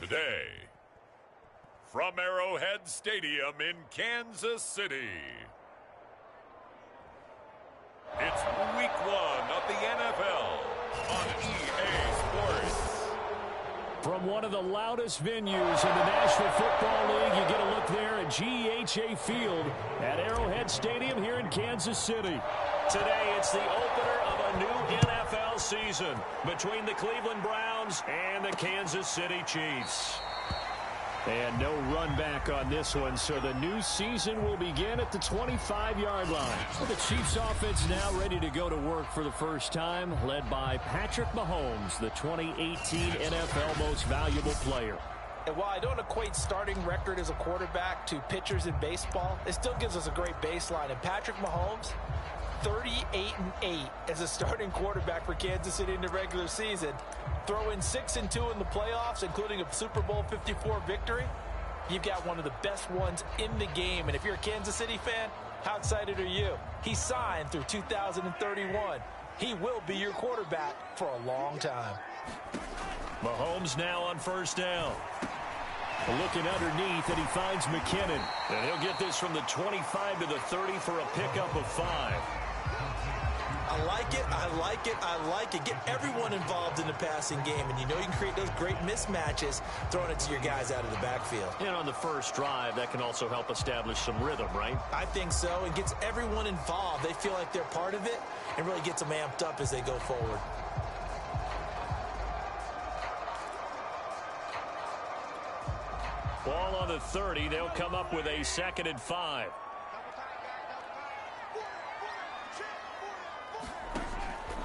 Today, from Arrowhead Stadium in Kansas City, it's Week 1 of the NFL on EA Sports. From one of the loudest venues in the National Football League, you get a look there at GEHA Field at Arrowhead Stadium here in Kansas City. Today, it's the opener of a new NFL season between the Cleveland Browns and the Kansas City Chiefs. And no run back on this one, so the new season will begin at the 25-yard line. Well, the Chiefs offense now ready to go to work for the first time, led by Patrick Mahomes, the 2018 NFL Most Valuable Player. And while I don't equate starting record as a quarterback to pitchers in baseball, it still gives us a great baseline. And Patrick Mahomes, 38-8 as a starting quarterback for Kansas City in the regular season. Throw in 6-2 in the playoffs, including a Super Bowl 54 victory. You've got one of the best ones in the game. And if you're a Kansas City fan, how excited are you? He signed through 2031. He will be your quarterback for a long time. Mahomes now on first down. Looking underneath, and he finds McKinnon. And he'll get this from the 25 to the 30 for a pickup of 5. I like it, I like it, I like it. Get everyone involved in the passing game, and you know you can create those great mismatches throwing it to your guys out of the backfield. And on the first drive, that can also help establish some rhythm, right? I think so. It gets everyone involved. They feel like they're part of it and really gets them amped up as they go forward. Ball on the 30. They'll come up with a 2nd and 5.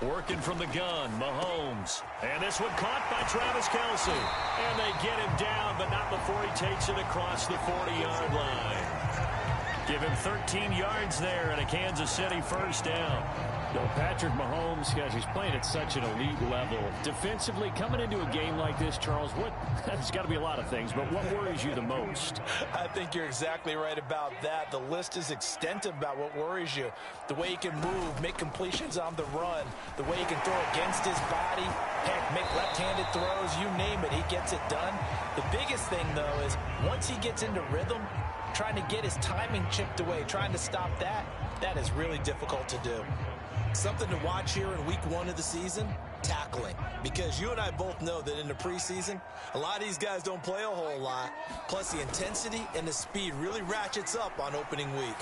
Working from the gun, Mahomes. And this one caught by Travis Kelce. And they get him down, but not before he takes it across the 40-yard line. Give him 13 yards there and a Kansas City first down. No, Patrick Mahomes, guys, he's playing at such an elite level. Defensively, coming into a game like this, Charles, there's got to be a lot of things, but what worries you the most? I think you're exactly right about that. The list is extensive about what worries you. The way he can move, make completions on the run, the way he can throw against his body, heck, make left-handed throws, you name it, he gets it done. The biggest thing, though, is once he gets into rhythm, trying to get his timing chipped away, trying to stop that, that is really difficult to do. Something to watch here in week 1 of the season, tackling. Because you and I both know that in the preseason, a lot of these guys don't play a whole lot. Plus the intensity and the speed really ratchets up on opening week.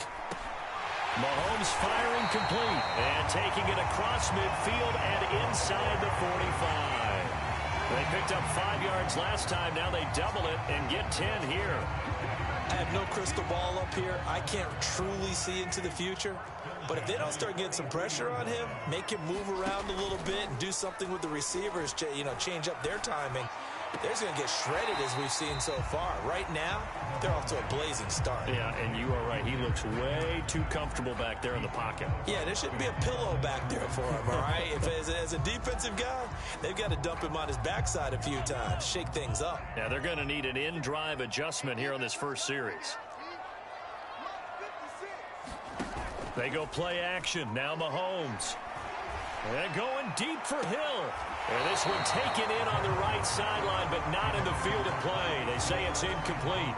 Mahomes firing complete and taking it across midfield and inside the 45. They picked up 5 yards last time. Now they double it and get 10 here. I have no crystal ball up here. I can't truly see into the future. But if they don't start getting some pressure on him, make him move around a little bit and do something with the receivers, change up their timing, they're going to get shredded as we've seen so far. Right now, they're off to a blazing start. Yeah, and you are right. He looks way too comfortable back there in the pocket. Yeah, there shouldn't be a pillow back there for him, all right? If as a defensive guy, they've got to dump him on his backside a few times, shake things up. Yeah, they're going to need an in-drive adjustment here on this first series. They go play action. Now Mahomes. And going deep for Hill. And this one taken in on the right sideline, but not in the field of play. They say it's incomplete.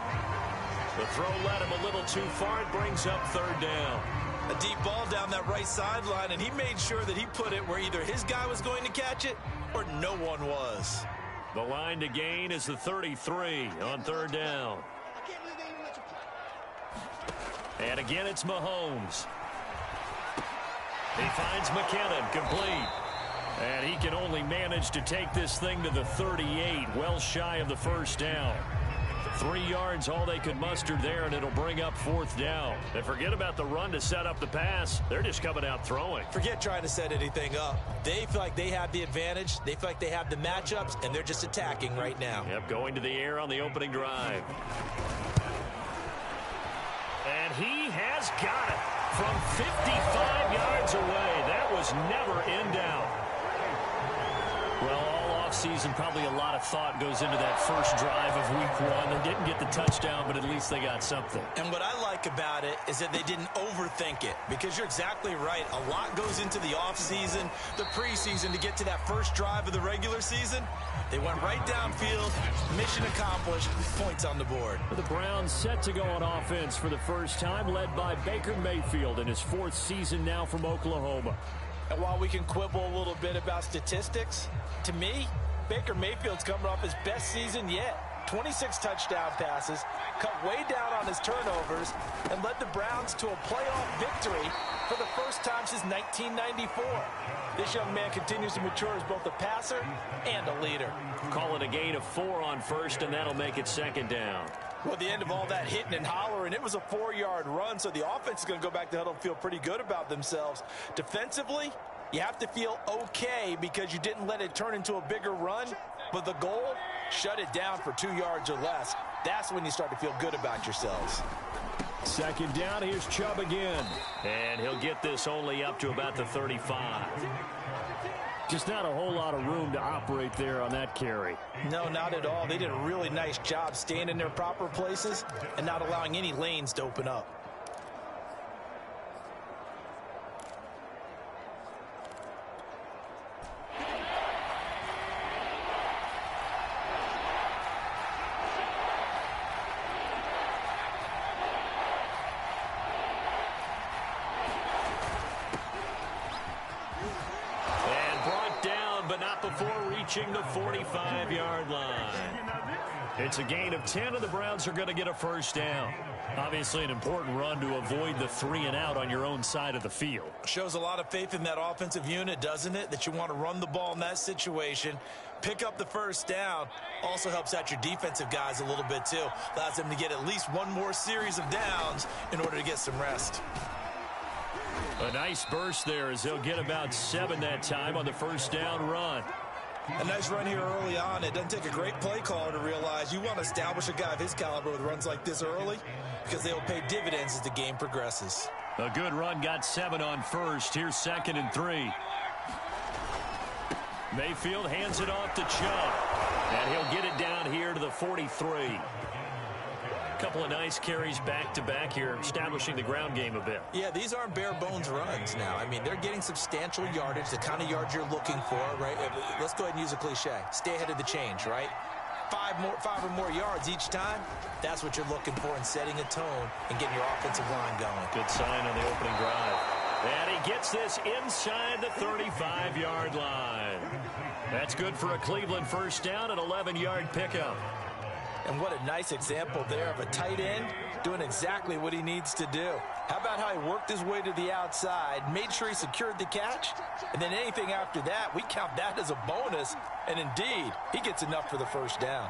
The throw led him a little too far. It brings up 3rd down. A deep ball down that right sideline, and he made sure that he put it where either his guy was going to catch it or no one was. The line to gain is the 33 on 3rd down. And again, it's Mahomes. He finds McKinnon, complete. And he can only manage to take this thing to the 38, well shy of the first down. 3 yards, all they could muster there, and it'll bring up 4th down. And forget about the run to set up the pass. They're just coming out throwing. Forget trying to set anything up. They feel like they have the advantage. They feel like they have the matchups, and they're just attacking right now. Yep, going to the air on the opening drive. And he has got it. From 55 yards away, that was never in doubt. Well, all offseason, probably a lot of thought goes into that first drive of week one. They didn't get the touchdown, but at least they got something. And what I like about it is that they didn't overthink it, because you're exactly right. A lot goes into the offseason, the preseason to get to that first drive of the regular season. They went right downfield, mission accomplished, points on the board. The Browns set to go on offense for the first time, led by Baker Mayfield in his 4th season now from Oklahoma. And while we can quibble a little bit about statistics, to me, Baker Mayfield's coming off his best season yet. 26 touchdown passes, cut way down on his turnovers, and led the Browns to a playoff victory for the first time since 1994. This young man continues to mature as both a passer and a leader. Call it a gain of 4 on first, and that'll make it 2nd down. Well, at the end of all that hitting and hollering, it was a 4-yard run, so the offense is going to go back to huddle and feel pretty good about themselves. Defensively, you have to feel okay because you didn't let it turn into a bigger run, but the goal, shut it down for 2 yards or less. That's when you start to feel good about yourselves. 2nd down, here's Chubb again. And he'll get this only up to about the 35. Just not a whole lot of room to operate there on that carry. No, not at all. They did a really nice job staying in their proper places and not allowing any lanes to open up. Reaching the 45-yard line. It's a gain of 10, and the Browns are going to get a first down. Obviously an important run to avoid the 3-and-out on your own side of the field. Shows a lot of faith in that offensive unit, doesn't it? That you want to run the ball in that situation. Pick up the first down. Also helps out your defensive guys a little bit, too. Allows them to get at least one more series of downs in order to get some rest. A nice burst there as they'll get about 7 that time on the first down run. A nice run here early on. It doesn't take a great play caller to realize you want to establish a guy of his caliber with runs like this early, because they'll pay dividends as the game progresses. A good run got 7 on first. Here's 2nd and 3. Mayfield hands it off to Chubb, and he'll get it down here to the 43. Couple of nice carries back-to-back here, establishing the ground game a bit. Yeah, these aren't bare-bones runs now. I mean, they're getting substantial yardage, the kind of yards you're looking for, right? Let's go ahead and use a cliche. Stay ahead of the change, right? 5 or more yards each time. That's what you're looking for in setting a tone and getting your offensive line going. Good sign on the opening drive. And he gets this inside the 35-yard line. That's good for a Cleveland first down, an 11-yard pickup. And what a nice example there of a tight end doing exactly what he needs to do. How about how he worked his way to the outside, made sure he secured the catch, and then anything after that, we count that as a bonus. And indeed, he gets enough for the first down.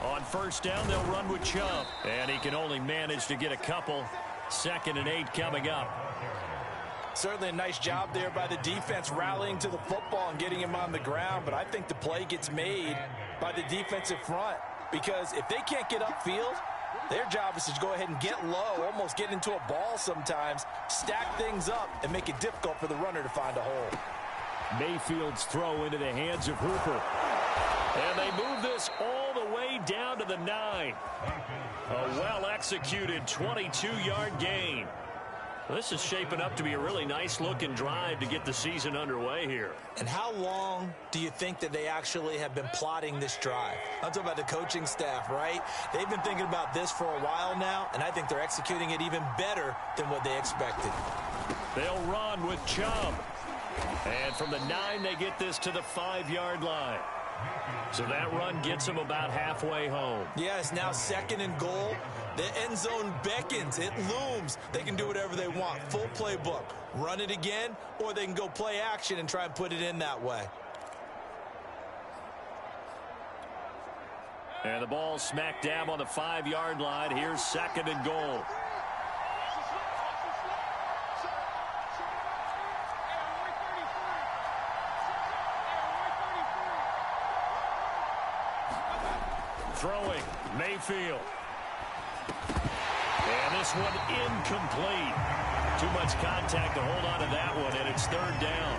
On first down, they'll run with Chubb, and he can only manage to get a couple. 2nd and 8 coming up. Certainly a nice job there by the defense rallying to the football and getting him on the ground, but I think the play gets made by the defensive front, because if they can't get upfield, their job is to go ahead and get low, almost get into a ball sometimes, stack things up, and make it difficult for the runner to find a hole. Mayfield's throw into the hands of Hooper. And they move this all the way down to the 9. A well-executed 22-yard gain. This is shaping up to be a really nice-looking drive to get the season underway here. And how long do you think that they actually have been plotting this drive? I'm talking about the coaching staff, right? They've been thinking about this for a while now, and I think they're executing it even better than what they expected. They'll run with Chubb. And from the 9, they get this to the 5-yard line. So that run gets them about halfway home. Yeah, it's now 2nd and goal. The end zone beckons. It looms. They can do whatever they want. Full playbook. Run it again, or they can go play action and try and put it in that way. And the ball smack dab on the 5-yard line. Here's 2nd and goal. Throwing, Mayfield. And this one incomplete. Too much contact to hold on to that one, and it's 3rd down.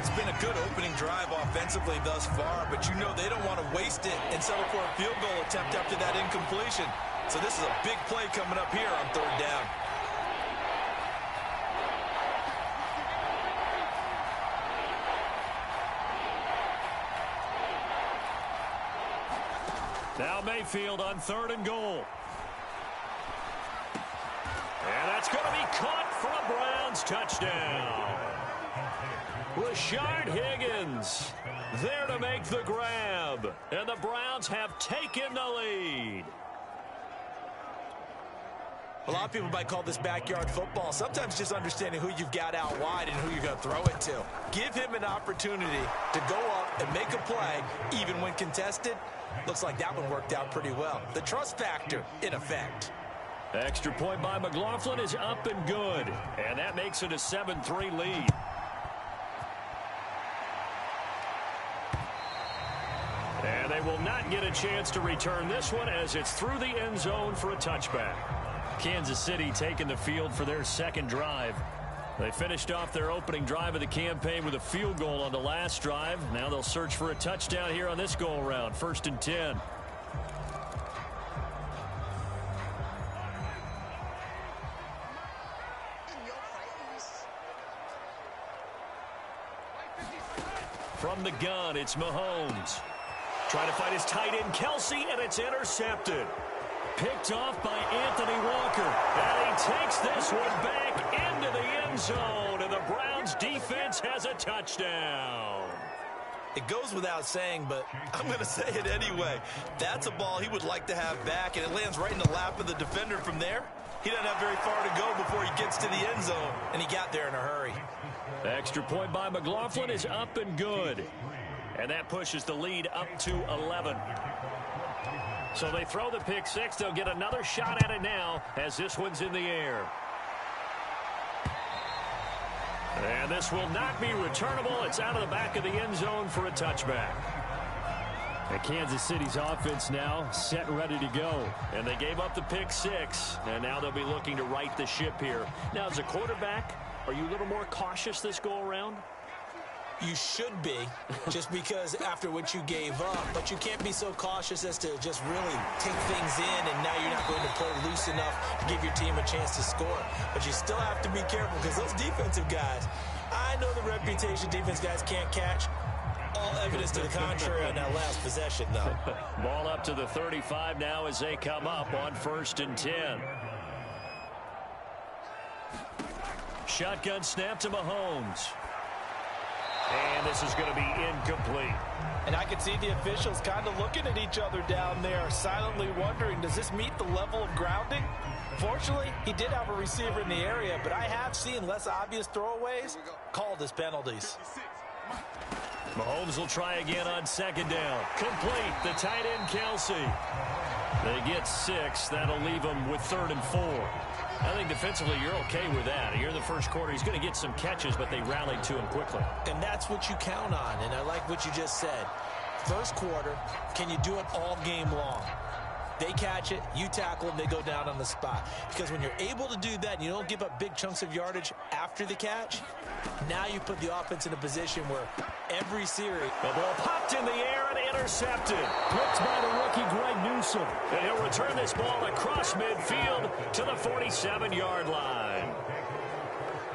It's been a good opening drive offensively thus far, but you know they don't want to waste it and settle for a field goal attempt after that incompletion. So this is a big play coming up here on 3rd down. Now Mayfield on 3rd and goal. And that's going to be caught for a Browns touchdown. Rashard Higgins there to make the grab. And the Browns have taken the lead. A lot of people might call this backyard football. Sometimes just understanding who you've got out wide and who you're going to throw it to. Give him an opportunity to go up and make a play, even when contested. Looks like that one worked out pretty well. The trust factor in effect. Extra point by McLaughlin is up and good. And that makes it a 7-3 lead. And they will not get a chance to return this one as it's through the end zone for a touchback. Kansas City taking the field for their 2nd drive. They finished off their opening drive of the campaign with a field goal on the last drive. Now they'll search for a touchdown here on this go-around. 1st and 10. From the gun, it's Mahomes. Trying to find his tight end, Kelsey, and it's intercepted. Picked off by Anthony Walker. And he takes this one back into the end zone. And the Browns defense has a touchdown. It goes without saying, but I'm going to say it anyway. That's a ball he would like to have back, and it lands right in the lap of the defender from there. He doesn't have very far to go before he gets to the end zone, and he got there in a hurry. Extra point by McLaughlin is up and good. And that pushes the lead up to 11. So they throw the pick six. They'll get another shot at it now as this one's in the air. And this will not be returnable. It's out of the back of the end zone for a touchback. And Kansas City's offense now set and ready to go. And they gave up the pick six. And now they'll be looking to right the ship here. Now, as a quarterback, are you a little more cautious this go-around? You should be, just because after what you gave up. But you can't be so cautious as to just really take things in, and now you're not going to play loose enough to give your team a chance to score. But you still have to be careful because those defensive guys, I know the reputation defense guys can't catch. All evidence to the contrary on that last possession, though. Ball up to the 35 now as they come up on 1st and 10. Shotgun snap to Mahomes. And this is going to be incomplete. And I can see the officials kind of looking at each other down there, silently wondering, does this meet the level of grounding? Fortunately, he did have a receiver in the area, but I have seen less obvious throwaways called as penalties. Mahomes will try again on 2nd down. Complete. The tight end, Kelsey. They get 6. That'll leave them with 3rd and 4. I think defensively you're okay with that. Here in the first quarter, he's going to get some catches, but they rallied to him quickly. And that's what you count on, and I like what you just said. First quarter, can you do it all game long? They catch it, you tackle them, they go down on the spot. Because when you're able to do that and you don't give up big chunks of yardage after the catch, now you put the offense in a position where every series... The ball popped in the air and intercepted. Picked by the rookie Greg Newsome. And he'll return this ball across midfield to the 47-yard line.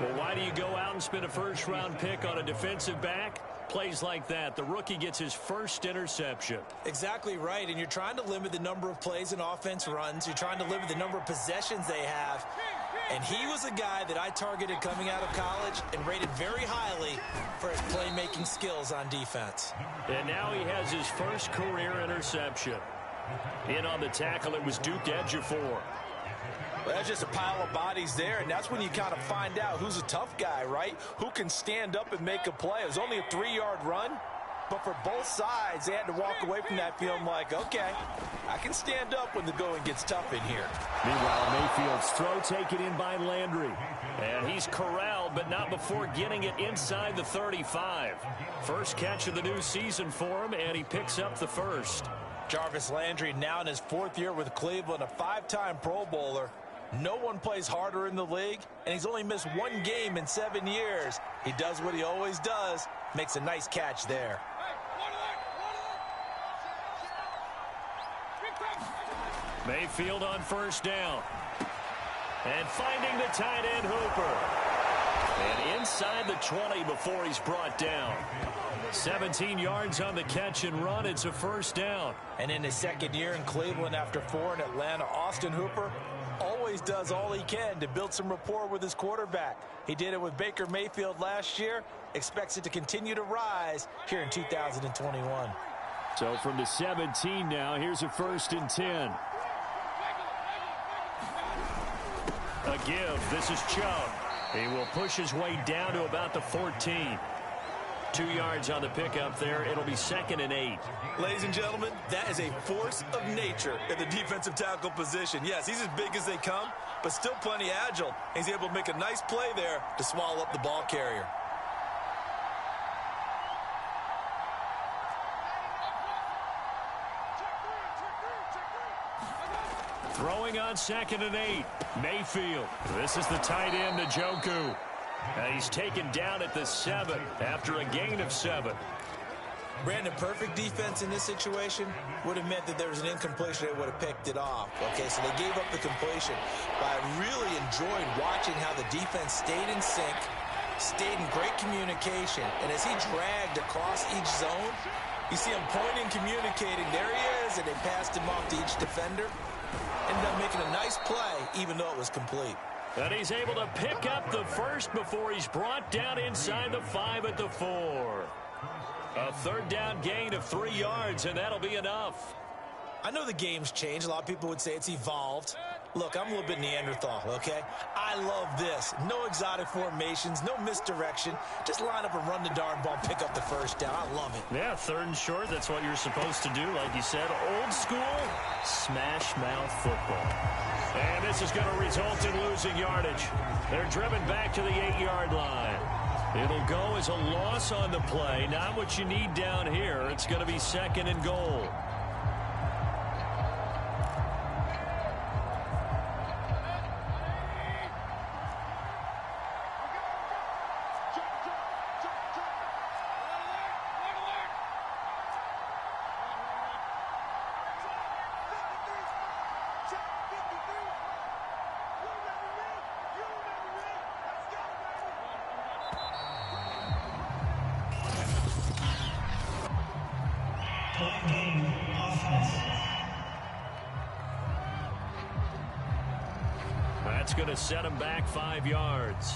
Well, why do you go out and spend a first-round pick on a defensive back? Plays like that, the rookie gets his first interception. Exactly right, and you're trying to limit the number of plays an offense runs. You're trying to limit the number of possessions they have. And he was a guy that I targeted coming out of college and rated very highly for his playmaking skills on defense. And now he has his first career interception. In on the tackle, it was Duke Ejiofor. Well, that's just a pile of bodies there, and that's when you kind of find out who's a tough guy, right? Who can stand up and make a play. It was only a 3-yard run, but for both sides, they had to walk away from that feeling like, okay, I can stand up when the going gets tough in here. Meanwhile, Mayfield's throw taken in by Landry. And he's corralled, but not before getting it inside the 35. First catch of the new season for him, and he picks up the first. Jarvis Landry now in his 4th year with Cleveland, a 5-time Pro Bowler. No one plays harder in the league, and he's only missed 1 game in 7 years. He does what he always does. Makes a nice catch there. Mayfield on first down. And finding the tight end, Hooper. And inside the 20 before he's brought down. 17 yards on the catch and run. It's a first down. And in his second year in Cleveland after 4 in Atlanta, Austin Hooper always does all he can to build some rapport with his quarterback. He did it with Baker Mayfield last year. Expects it to continue to rise here in 2021. So from the 17 now, here's a 1st and 10. A give. This is Chubb. He will push his way down to about the 14. 2 yards on the pickup there. It'll be 2nd and 8. Ladies and gentlemen, that is a force of nature in the defensive tackle position. Yes, he's as big as they come, but still plenty agile. He's able to make a nice play there to swallow up the ball carrier. Throwing on 2nd and 8. Mayfield. This is the tight end, Njoku. He's taken down at the 7 after a gain of 7. Brandon, perfect defense in this situation would have meant that there was an incompletion that would have picked it off. Okay, so they gave up the completion. But I really enjoyed watching how the defense stayed in sync, stayed in great communication, and as he dragged across each zone, you see him pointing, communicating. There he is, and they passed him off to each defender. Ended up making a nice play, even though it was complete. And he's able to pick up the first before he's brought down inside the 5 at the 4. A 3rd down gain of 3 yards, and that'll be enough. I know the game's changed. A lot of people would say it's evolved. Look, I'm a little bit Neanderthal, okay? I love this. No exotic formations, no misdirection. Just line up and run the darn ball, pick up the first down. I love it. Yeah, 3rd and short, that's what you're supposed to do. Like you said, old school, smash mouth football. And this is going to result in losing yardage. They're driven back to the 8-yard line. It'll go as a loss on the play. Not what you need down here. It's going to be 2nd and goal. That's going to set him back 5 yards.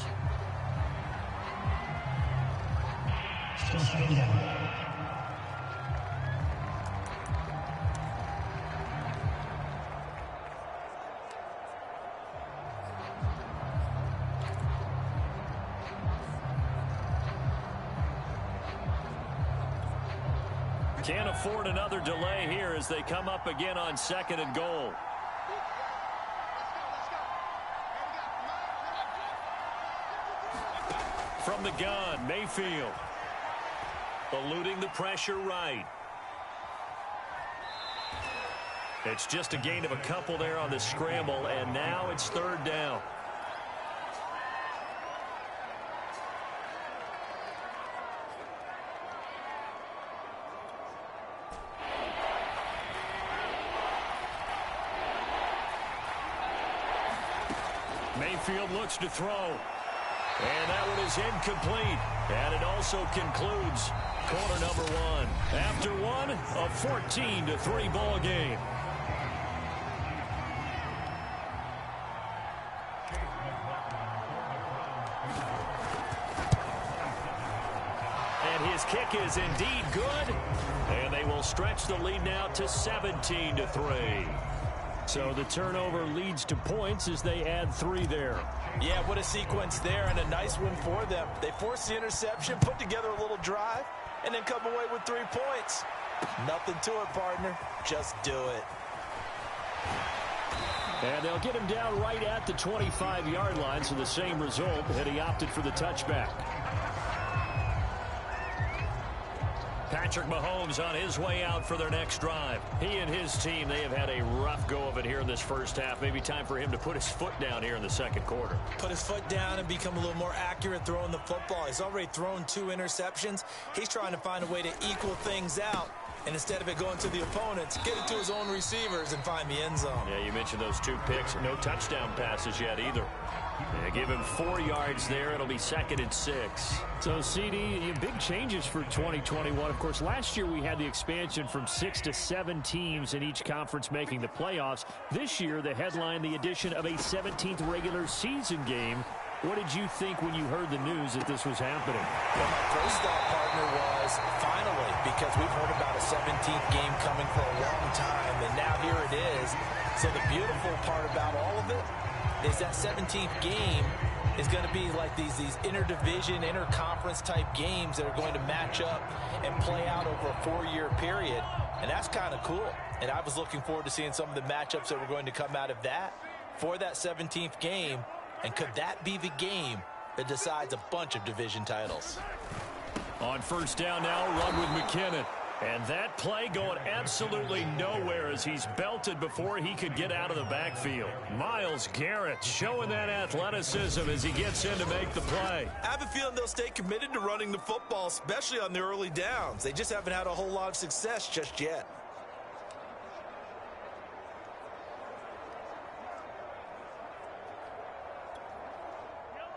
Can't afford another delay here as they come up again on 2nd and goal. From the gun, Mayfield. Eluding the pressure right. It's just a gain of a couple there on the scramble, and now it's 3rd down. Mayfield looks to throw. And that one is incomplete. And it also concludes quarter number 1. After one, a 14-3 ball game. And his kick is indeed good. And they will stretch the lead now to 17-3. So the turnover leads to points as they add 3 there. Yeah, what a sequence there, and a nice one for them. They forced the interception, put together a little drive, and then come away with 3 points. Nothing to it, partner. Just do it. And they'll get him down right at the 25-yard line, so the same result, and he opted for the touchback. Patrick Mahomes on his way out for their next drive. He and his team, they have had a rough go of it here in this first half. Maybe time for him to put his foot down here in the second quarter. Put his foot down and become a little more accurate throwing the football. He's already thrown 2 interceptions. He's trying to find a way to equal things out. And instead of it going to the opponents, get it to his own receivers and find the end zone. Yeah, you mentioned those 2 picks. No touchdown passes yet either. Yeah, give him 4 yards there. It'll be 2nd and 6. So, CD, big changes for 2021. Of course, last year we had the expansion from 6 to 7 teams in each conference making the playoffs. This year, the headline, the addition of a 17th regular season game. What did you think when you heard the news that this was happening? Well, my first thought, partner, was finally, because we've heard about a 17th game coming for a long time, and now here it is. So the beautiful part about all of it is that 17th game is going to be like these interdivision, interconference type games that are going to match up and play out over a 4-year period. And that's kind of cool. And I was looking forward to seeing some of the matchups that were going to come out of that for that 17th game. And could that be the game that decides a bunch of division titles? On first down now, run with McKinnon. And that play going absolutely nowhere as he's belted before he could get out of the backfield. Myles Garrett showing that athleticism as he gets in to make the play. I have a feeling they'll stay committed to running the football, especially on the early downs. They just haven't had a whole lot of success just yet.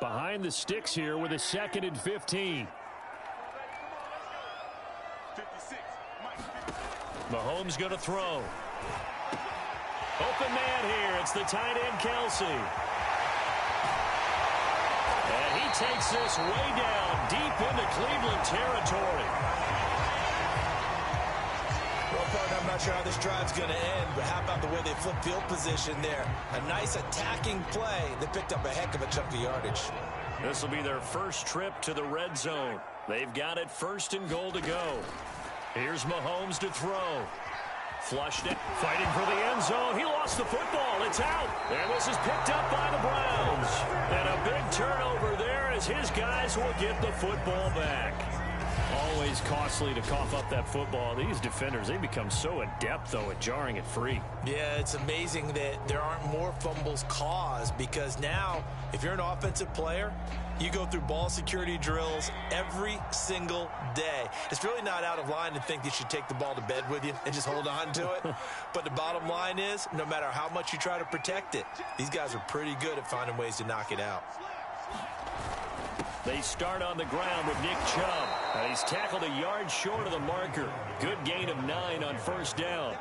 Behind the sticks here with a 2nd and 15. Mahomes going to throw. Open man here. It's the tight end, Kelsey. And he takes this way down deep into Cleveland territory. Well, partner, I'm not sure how this drive's going to end, but how about the way they flip field position there? A nice attacking play that picked up a heck of a chunk of yardage. This will be their first trip to the red zone. They've got it 1st and goal to go. Here's Mahomes to throw. Flushed it, fighting for the end zone. He lost the football. It's out. And this is picked up by the Browns. And a big turnover there as his guys will get the football back. Always costly to cough up that football. These defenders, they become so adept, though, at jarring it free. Yeah, it's amazing that there aren't more fumbles caused because now, if you're an offensive player, you go through ball security drills every single day. It's really not out of line to think you should take the ball to bed with you and just hold on to it. But the bottom line is, no matter how much you try to protect it, these guys are pretty good at finding ways to knock it out. They start on the ground with Nick Chubb. And he's tackled a yard short of the marker. Good gain of 9 on first down.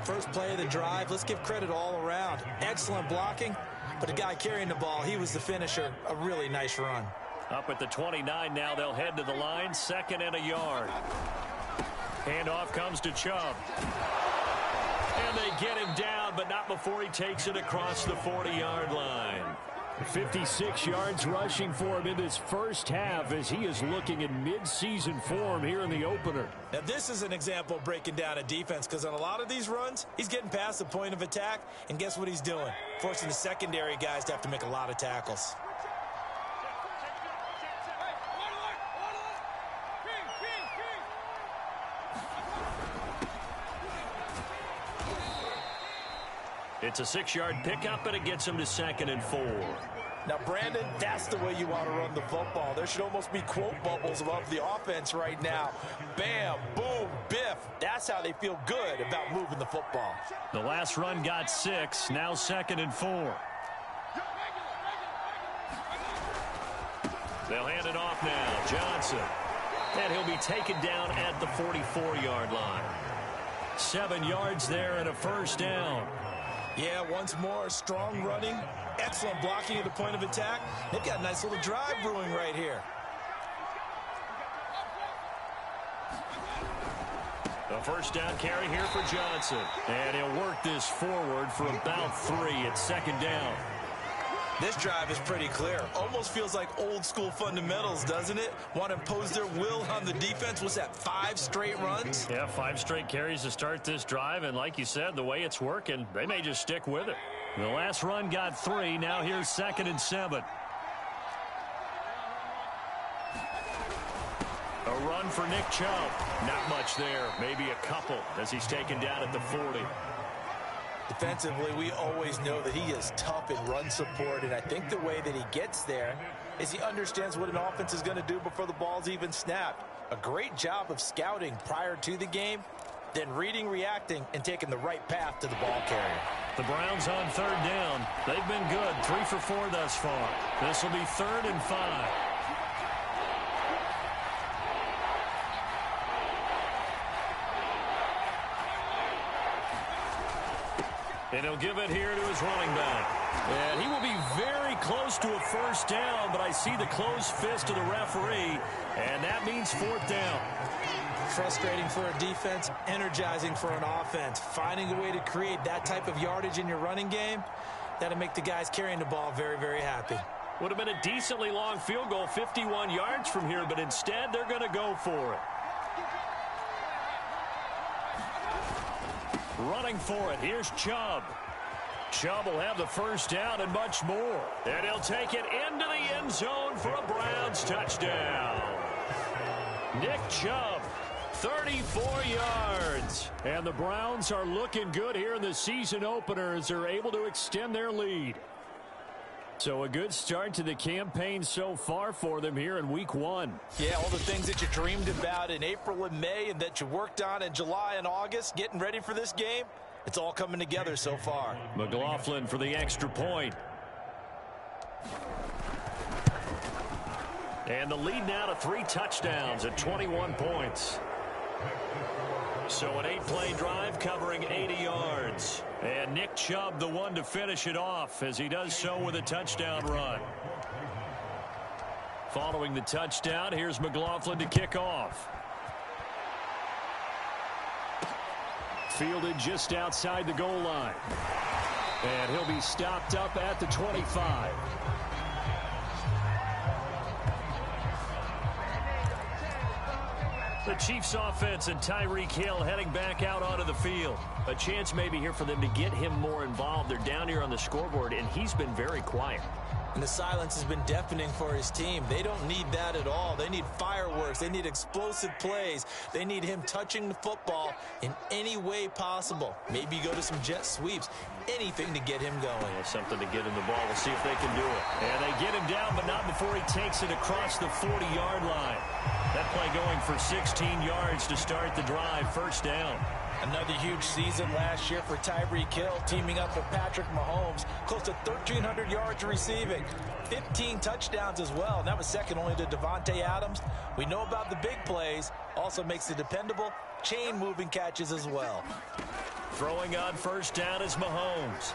First play of the drive, let's give credit all around. Excellent blocking, but the guy carrying the ball, he was the finisher. A really nice run. Up at the 29 now, they'll head to the line. 2nd and a yard. Handoff comes to Chubb. And they get him down, but not before he takes it across the 40-yard line. 56 yards rushing for him in this first half as he is looking in mid-season form here in the opener. Now, this is an example of breaking down a defense because on a lot of these runs, he's getting past the point of attack, and guess what he's doing? Forcing the secondary guys to have to make a lot of tackles. It's a 6-yard pickup, and it gets him to 2nd and 4. Now, Brandon, that's the way you want to run the football. There should almost be quote bubbles above the offense right now. Bam, boom, biff. That's how they feel good about moving the football. The last run got 6, now 2nd and 4. They'll hand it off now. Johnson. And he'll be taken down at the 44-yard line. 7 yards there and a first down. Yeah, once more, strong running, excellent blocking at the point of attack. They've got a nice little drive brewing right here. The first down carry here for Johnson. And he'll work this forward for about 3 at 2nd down. This drive is pretty clear. Almost feels like old school fundamentals, doesn't it? Want to impose their will on the defense. What's that, 5 straight runs? Yeah, 5 straight carries to start this drive. And like you said, the way it's working, they may just stick with it. The last run got 3. Now here's 2nd and 7. A run for Nick Chubb. Not much there. Maybe a couple as he's taken down at the 40. Defensively, we always know that he is tough in run support, and I think the way that he gets there is he understands what an offense is going to do before the ball's even snapped. A great job of scouting prior to the game, then reading, reacting, and taking the right path to the ball carrier. The Browns on 3rd down. They've been good, 3 for 4 thus far. This will be 3rd and 5. And he'll give it here to his running back. And he will be very close to a 1st down, but I see the closed fist of the referee, and that means 4th down. Frustrating for a defense, energizing for an offense. Finding a way to create that type of yardage in your running game, that'll make the guys carrying the ball very, very happy. Would have been a decently long field goal, 51 yards from here, but instead they're going to go for it. Running for it, here's Chubb. Chubb will have the 1st down and much more. And he'll take it into the end zone for a Browns touchdown. Nick Chubb, 34 yards. And the Browns are looking good here in the season opener as they're able to extend their lead. So a good start to the campaign so far for them here in week 1. Yeah, all the things that you dreamed about in April and May and that you worked on in July and August, getting ready for this game, it's all coming together so far. McLaughlin for the extra point. And the lead now to 3 touchdowns at 21 points. So an 8-play drive covering 80 yards. And Nick Chubb the one to finish it off as he does so with a touchdown run. Following the touchdown, here's McLaughlin to kick off. Fielded just outside the goal line. And he'll be stopped up at the 25. The Chiefs offense and Tyreek Hill heading back out onto the field. A chance maybe here for them to get him more involved. They're down here on the scoreboard, and he's been very quiet. And the silence has been deafening for his team. They don't need that at all. They need fireworks. They need explosive plays. They need him touching the football in any way possible. Maybe go to some jet sweeps. Anything to get him going. Yeah, something to get him the ball. We'll see if they can do it. And they get him down, but not before he takes it across the 40-yard line. That play going for 16 yards to start the drive. 1st down. Another huge season last year for Tyreek Hill, teaming up with Patrick Mahomes. Close to 1,300 yards receiving. 15 touchdowns as well, and that was second only to Devontae Adams. We know about the big plays. Also makes the dependable chain-moving catches as well. Throwing on 1st down is Mahomes.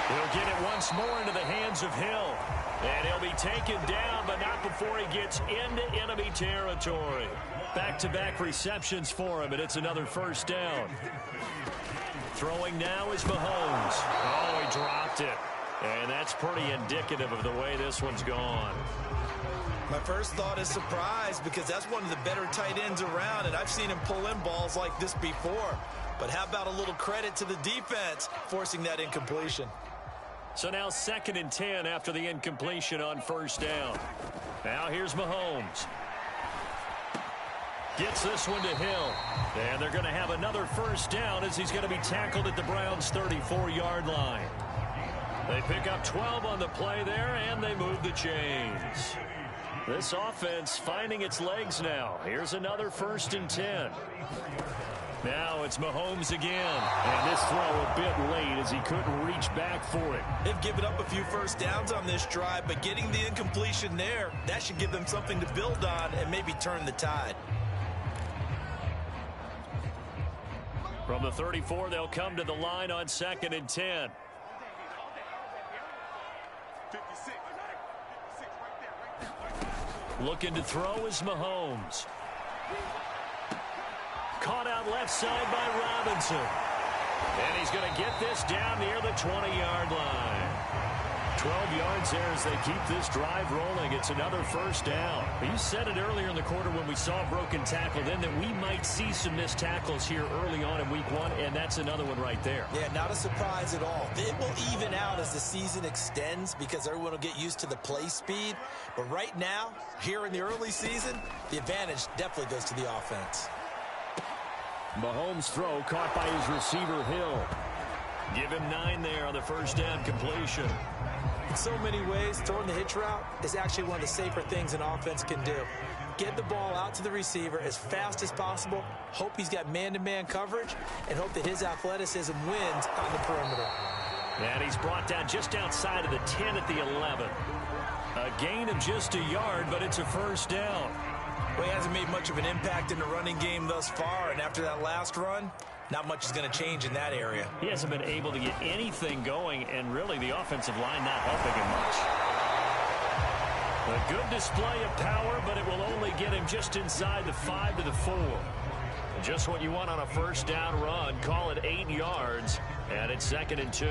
He'll get it once more into the hands of Hill. And he'll be taken down, but not before he gets into enemy territory. Back-to-back receptions for him, and it's another 1st down. Throwing now is Mahomes. Oh, he dropped it. And that's pretty indicative of the way this one's gone. My first thought is surprise, because that's one of the better tight ends around, and I've seen him pull in balls like this before. But how about a little credit to the defense forcing that incompletion? So now 2nd and 10 after the incompletion on 1st down. Now here's Mahomes. Gets this one to Hill. And they're going to have another 1st down as he's going to be tackled at the Browns' 34-yard line. They pick up 12 on the play there, and they move the chains. This offense finding its legs now. Here's another 1st and 10. Now it's Mahomes again. And this throw a bit late as he couldn't reach back for it. They've given up a few 1st downs on this drive, but getting the incompletion there, that should give them something to build on and maybe turn the tide. From the 34, they'll come to the line on 2nd and 10. Looking to throw is Mahomes. Caught out left side by Robinson. And he's going to get this down near the 20-yard line. 12 yards there as they keep this drive rolling. It's another first down. You said it earlier in the quarter when we saw a broken tackle then that we might see some missed tackles here early on in week 1, and that's another one right there. Yeah, not a surprise at all. It will even out as the season extends because everyone will get used to the play speed. But right now, here in the early season, the advantage definitely goes to the offense. Mahomes' throw caught by his receiver, Hill. Give him 9 there on the first down completion. In so many ways, throwing the hitch route is actually one of the safer things an offense can do. Get the ball out to the receiver as fast as possible, hope he's got man-to-man coverage, and hope that his athleticism wins on the perimeter. And he's brought down just outside of the 10 at the 11. A gain of just a yard, but it's a first down. Well, he hasn't made much of an impact in the running game thus far, and after that last run, not much is going to change in that area. He hasn't been able to get anything going, and really the offensive line not helping him much. A good display of power, but it will only get him just inside the 5 to the 4. Just what you want on a first down run. Call it 8 yards, and it's 2nd and 2.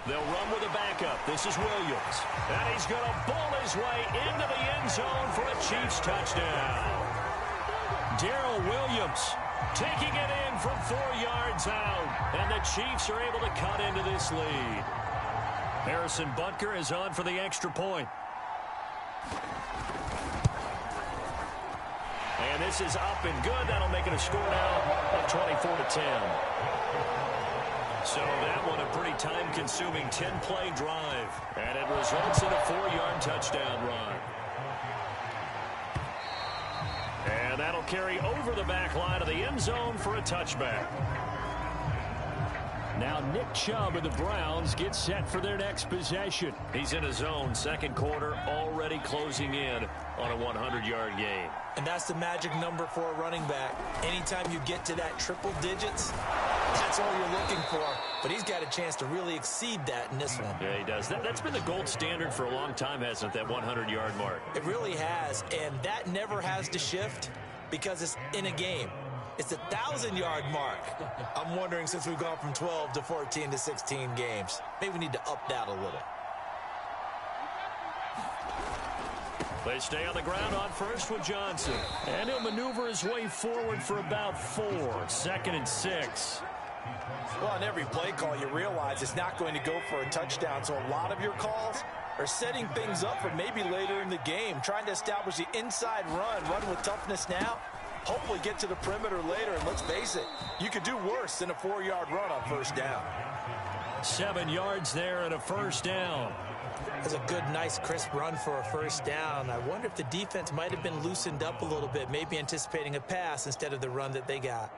They'll run with a backup. This is Williams. And he's going to bowl his way into the end zone for a Chiefs touchdown. Darrell Williams taking it in from 4 yards out. And the Chiefs are able to cut into this lead. Harrison Butker is on for the extra point. And this is up and good. That'll make it a score now of 24-10. So that one a pretty time-consuming 10-play drive. And it results in a 4-yard touchdown run. And that'll carry over the back line of the end zone for a touchback. Now Nick Chubb of the Browns gets set for their next possession. He's in his zone, second quarter, already closing in on a 100-yard gain. And that's the magic number for a running back. Anytime you get to that triple digits, that's all you're looking for. But he's got a chance to really exceed that in this one. Yeah, he does. That's been the gold standard for a long time, hasn't it, that 100-yard mark? It really has, and that never has to shift because it's in a game. It's a 1,000-yard mark. I'm wondering, since we've gone from 12 to 14 to 16 games, maybe we need to up that a little. They stay on the ground on first with Johnson. And he'll maneuver his way forward for about 4. 2nd and 6. Well, on every play call, you realize it's not going to go for a touchdown. So a lot of your calls are setting things up for maybe later in the game, trying to establish the inside run with toughness now, hopefully get to the perimeter later. And let's face it, you could do worse than a 4-yard run on first down. 7 yards there and a first down. That's a good, nice, crisp run for a first down. I wonder if the defense might have been loosened up a little bit, maybe anticipating a pass instead of the run that they got.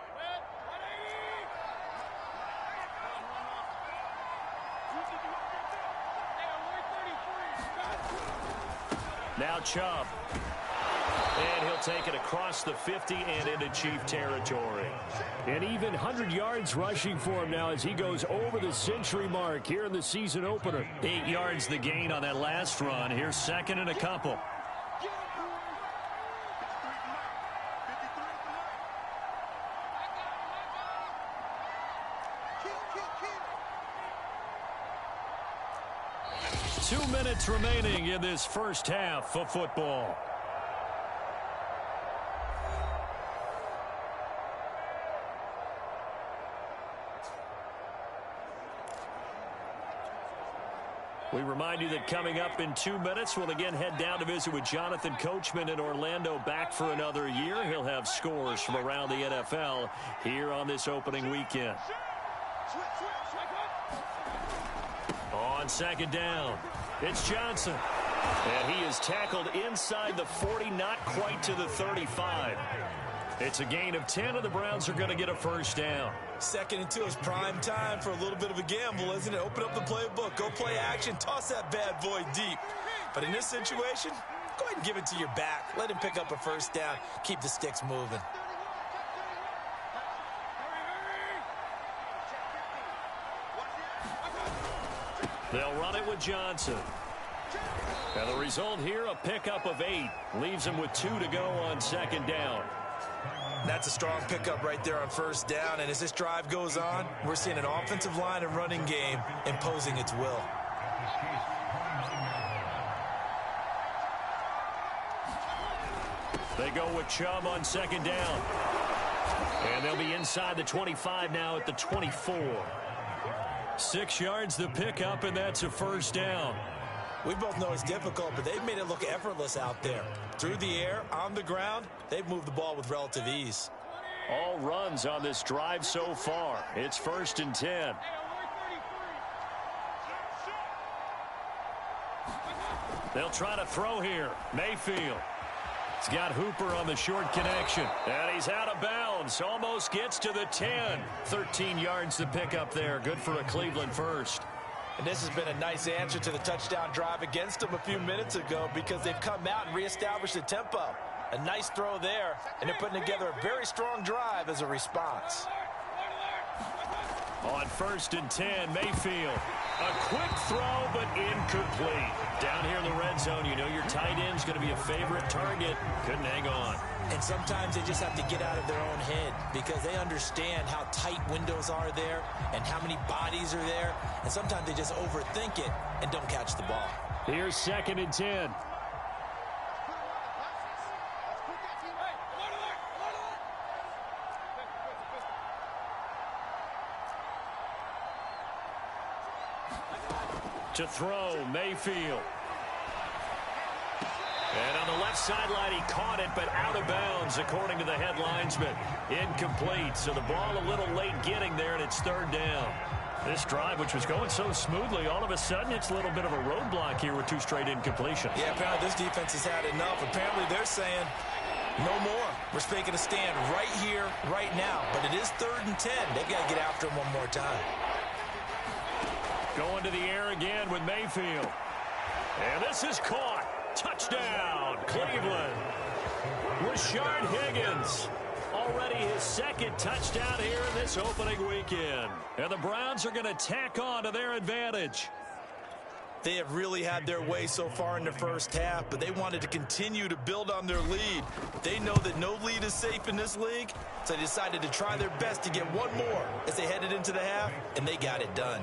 Now Chubb. And he'll take it across the 50 and into Chief territory. And even 100 yards rushing for him now as he goes over the century mark here in the season opener. 8 yards the gain on that last run. Here's 2nd and a couple. Two minutes remaining in this first half of football. We remind you that coming up in 2 minutes, we'll again head down to visit with Jonathan Coachman in Orlando, back for another year. He'll have scores from around the NFL here on this opening weekend. On 2nd down, it's Johnson. And he is tackled inside the 40, not quite to the 35. It's a gain of 10, and the Browns are going to get a first down. 2nd and 2 is prime time for a little bit of a gamble, isn't it? Open up the playbook, go play action, toss that bad boy deep. But in this situation, go ahead and give it to your back. Let him pick up a first down. Keep the sticks moving. They'll run it with Johnson. And the result here, a pickup of 8. Leaves him with 2 to go on 2nd down. That's a strong pickup right there on first down. And as this drive goes on, we're seeing an offensive line and running game imposing its will. They go with Chubb on second down. And they'll be inside the 25 now at the 24. 6 yards the pickup, and that's a first down. We both know it's difficult, but they've made it look effortless out there. Through the air, on the ground, they've moved the ball with relative ease. All runs on this drive so far. It's 1st and 10. They'll try to throw here. Mayfield. He's got Hooper on the short connection. And he's out of bounds. Almost gets to the 10. 13 yards to pick up there. Good for a Cleveland first. And this has been a nice answer to the touchdown drive against them a few minutes ago because they've come out and reestablished the tempo. A nice throw there, and they're putting together a very strong drive as a response. On 1st and 10, Mayfield. A quick throw, but incomplete. Down here in the red zone, you know your tight end's going to be a favorite target. Couldn't hang on. And sometimes they just have to get out of their own head because they understand how tight windows are there and how many bodies are there. And sometimes they just overthink it and don't catch the ball. Here's 2nd and 10. To throw, Mayfield. And on the left sideline, he caught it, but out of bounds, according to the headlinesman. Incomplete, so the ball a little late getting there, and it's 3rd down. This drive, which was going so smoothly, all of a sudden it's a little bit of a roadblock here with 2 straight incompletions. Yeah, apparently this defense has had enough. Apparently they're saying, no more. We're making a stand right here, right now. But it is 3rd and 10. They've got to get after him one more time. Going to the air again with Mayfield. And this is caught. Touchdown, Cleveland. Rashard Higgins. Already his 2nd touchdown here in this opening weekend. And the Browns are going to tack on to their advantage. They have really had their way so far in the first half, but they wanted to continue to build on their lead. They know that no lead is safe in this league, so they decided to try their best to get one more as they headed into the half, and they got it done.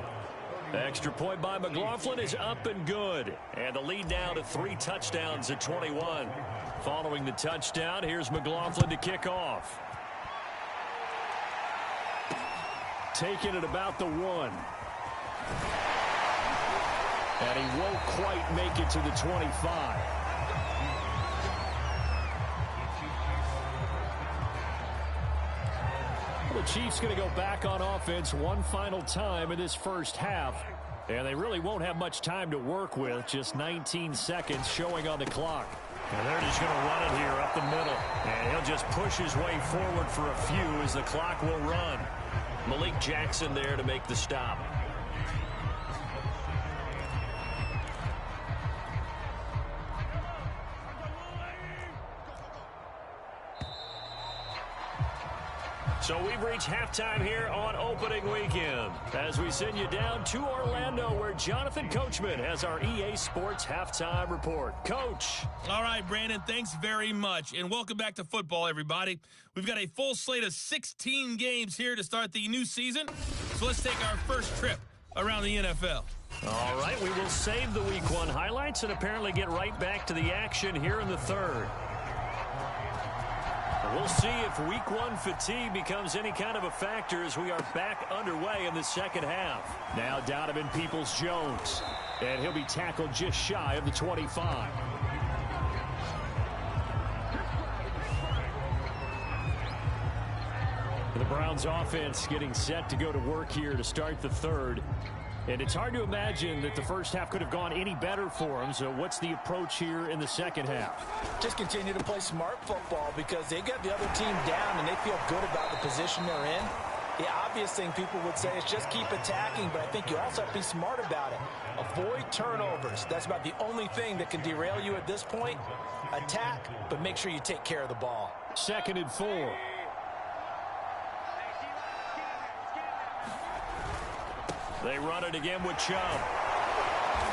Extra point by McLaughlin is up and good. And the lead now to 3 touchdowns at 21. Following the touchdown, here's McLaughlin to kick off. Taking it about the 1. And he won't quite make it to the 25. The Chiefs going to go back on offense one final time in this first half. And they really won't have much time to work with. Just 19 seconds showing on the clock. And they're just going to run it here up the middle. And he'll just push his way forward for a few as the clock will run. Malik Jackson there to make the stop. So we've reached halftime here on opening weekend as we send you down to Orlando where Jonathan Coachman has our EA Sports halftime report. Coach. All right, Brandon, thanks very much. And welcome back to football, everybody. We've got a full slate of 16 games here to start the new season. So let's take our first trip around the NFL. All right, we will save the Week 1 highlights and apparently get right back to the action here in the third. We'll see if Week 1 fatigue becomes any kind of a factor as we are back underway in the second half. Now Donovan Peoples-Jones, and he'll be tackled just shy of the 25. The Browns offense getting set to go to work here to start the third. And it's hard to imagine that the first half could have gone any better for them. So what's the approach here in the second half? Just continue to play smart football because they got the other team down and they feel good about the position they're in. The obvious thing people would say is just keep attacking, but I think you also have to be smart about it. Avoid turnovers. That's about the only thing that can derail you at this point. Attack, but make sure you take care of the ball. 2nd and 4. They run it again with Chubb.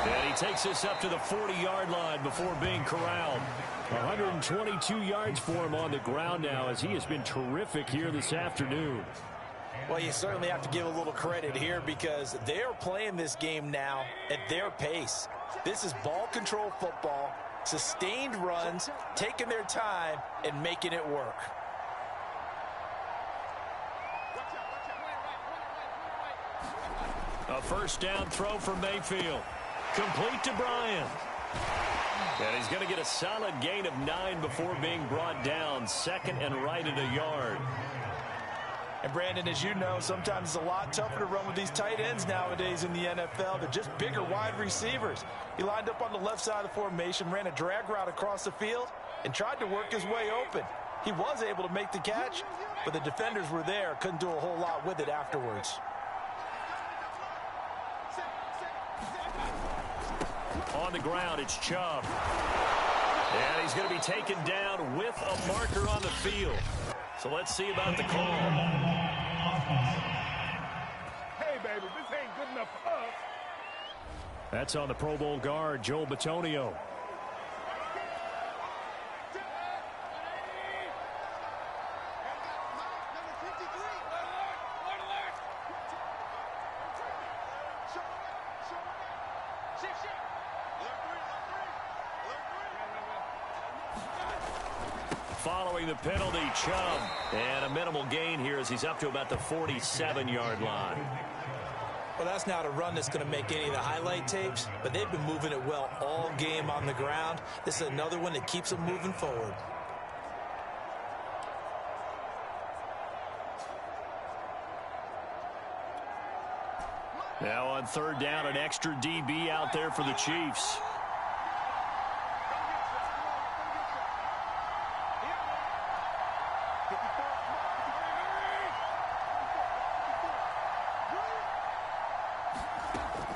And he takes this up to the 40-yard line before being corralled. 122 yards for him on the ground now, as he has been terrific here this afternoon. Well, you certainly have to give a little credit here because they're playing this game now at their pace. This is ball control football, sustained runs, taking their time, and making it work. A first down throw for Mayfield. Complete to Bryant. And he's going to get a solid gain of 9 before being brought down. Second and right at a yard. And Brandon, as you know, sometimes it's a lot tougher to run with these tight ends nowadays in the NFL. They're just bigger wide receivers. He lined up on the left side of the formation, ran a drag route across the field, and tried to work his way open. He was able to make the catch, but the defenders were there. Couldn't do a whole lot with it afterwards. On the ground, it's Chubb. And he's going to be taken down with a marker on the field. So let's see about the call. Hey, baby, this ain't good enough for us. That's on the Pro Bowl guard, Joel Bitonio. Following the penalty, Chubb. And a minimal gain here as he's up to about the 47-yard line. Well, that's not a run that's going to make any of the highlight tapes, but they've been moving it well all game on the ground. This is another one that keeps them moving forward. Now on third down, an extra DB out there for the Chiefs.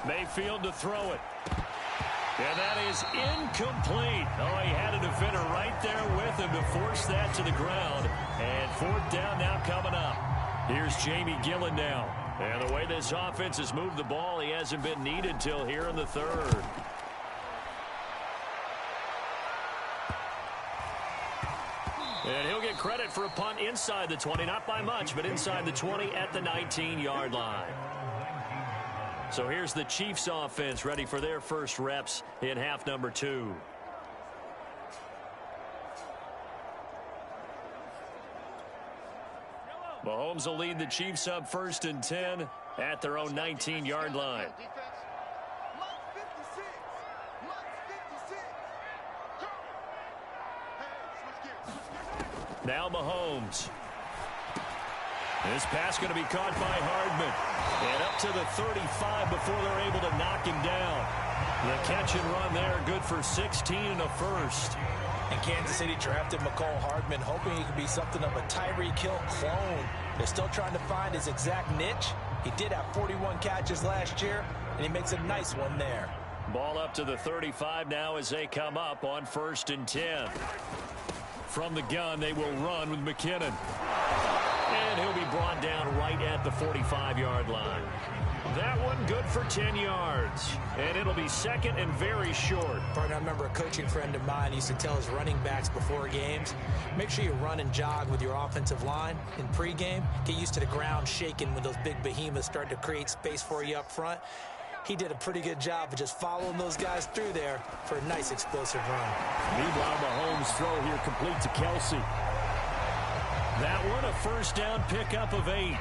Mayfield to throw it. And that is incomplete. Oh, he had a defender right there with him to force that to the ground. And fourth down now coming up. Here's Jamie Gillen now. And the way this offense has moved the ball, he hasn't been needed till here in the third. And he'll get credit for a punt inside the 20. Not by much, but inside the 20 at the 19-yard line. So here's the Chiefs offense ready for their first reps in half number 2. Mahomes will lead the Chiefs up first and 10 at their own 19-yard line. Now Mahomes. This pass going to be caught by Hardman. And up to the 35 before they're able to knock him down. The catch and run there, good for 16 and a first. And Kansas City drafted McCole Hardman, hoping he could be something of a Tyreek Hill clone. They're still trying to find his exact niche. He did have 41 catches last year, and he makes a nice one there. Ball up to the 35 now as they come up on first and 10. From the gun, they will run with McKinnon. And he'll be brought down right at the 45-yard line. That one good for 10 yards. And it'll be second and very short. Partner, I remember a coaching friend of mine used to tell his running backs before games, make sure you run and jog with your offensive line in pregame. Get used to the ground shaking when those big behemoths start to create space for you up front. He did a pretty good job of just following those guys through there for a nice explosive run. Meanwhile, Mahomes' throw here complete to Kelsey. That one a first down pickup of 8.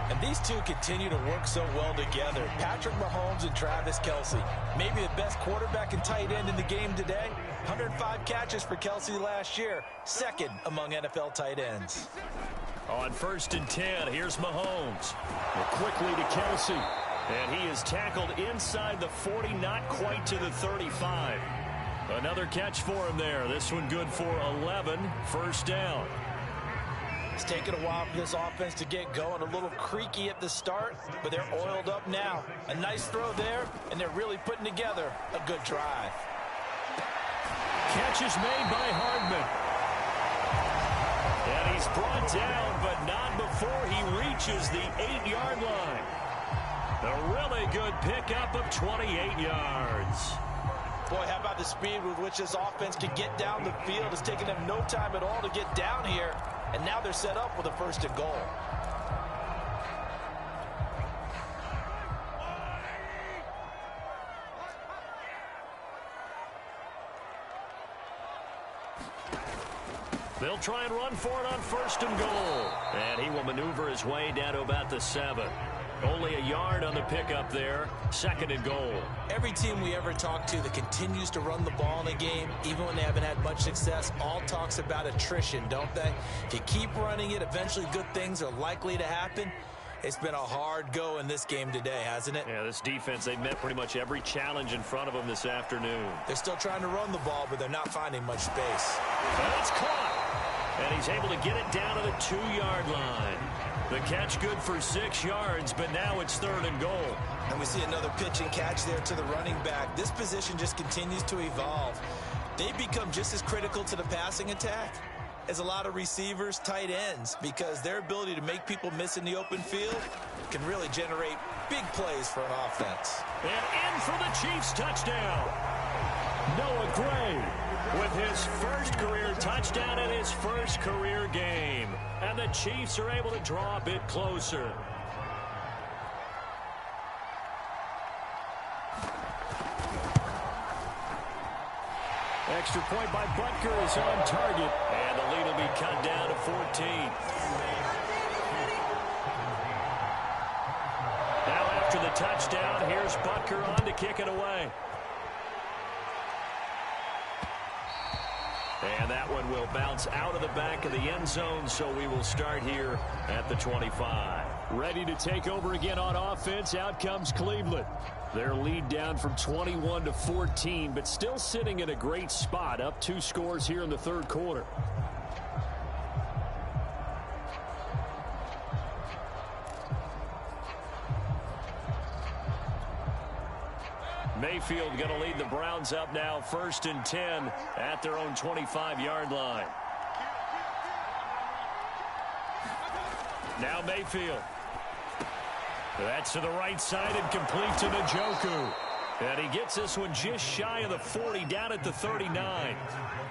And these two continue to work so well together. Patrick Mahomes and Travis Kelce. Maybe the best quarterback and tight end in the game today. 105 catches for Kelce last year. Second among NFL tight ends. On first and 10, here's Mahomes. Quickly to Kelce. And he is tackled inside the 40, not quite to the 35. Another catch for him there. This one good for 11. First down. It's taken a while for this offense to get going. A little creaky at the start, but they're oiled up now. A nice throw there, and they're really putting together a good drive. Catch is made by Hardman. And he's brought down, but not before he reaches the 8-yard line. A really good pickup of 28 yards. Boy, how about the speed with which this offense can get down the field? It's taken them no time at all to get down here, and now they're set up with a 1st and goal. They'll try and run for it on 1st and goal. And he will maneuver his way down to about the 7. Only a yard on the pickup there. 2nd and goal. Every team we ever talk to that continues to run the ball in a game, even when they haven't had much success, all talks about attrition, don't they? If you keep running it, eventually good things are likely to happen. It's been a hard go in this game today, hasn't it? Yeah, this defense, they've met pretty much every challenge in front of them this afternoon. They're still trying to run the ball, but they're not finding much space. And it's caught. And he's able to get it down to the 2-yard line. The catch good for 6 yards, but now it's 3rd and goal. And we see another pitch and catch there to the running back. This position just continues to evolve. They become just as critical to the passing attack as a lot of receivers, tight ends, because their ability to make people miss in the open field can really generate big plays for an offense. And in for the Chiefs touchdown. Noah Gray with his first career touchdown in his first career game. And the Chiefs are able to draw a bit closer. Extra point by Butker is on target. And the lead will be cut down to 14. Now after the touchdown, here's Butker on to kick it away. And that one will bounce out of the back of the end zone, so we will start here at the 25. Ready to take over again on offense. Out comes Cleveland. Their lead down from 21 to 14, but still sitting in a great spot, up 2 scores here in the 3rd quarter. Mayfield going to lead the Browns up now, 1st and 10 at their own 25-yard line. Now Mayfield. That's to the right side and complete to Njoku. And he gets this one just shy of the 40, down at the 39.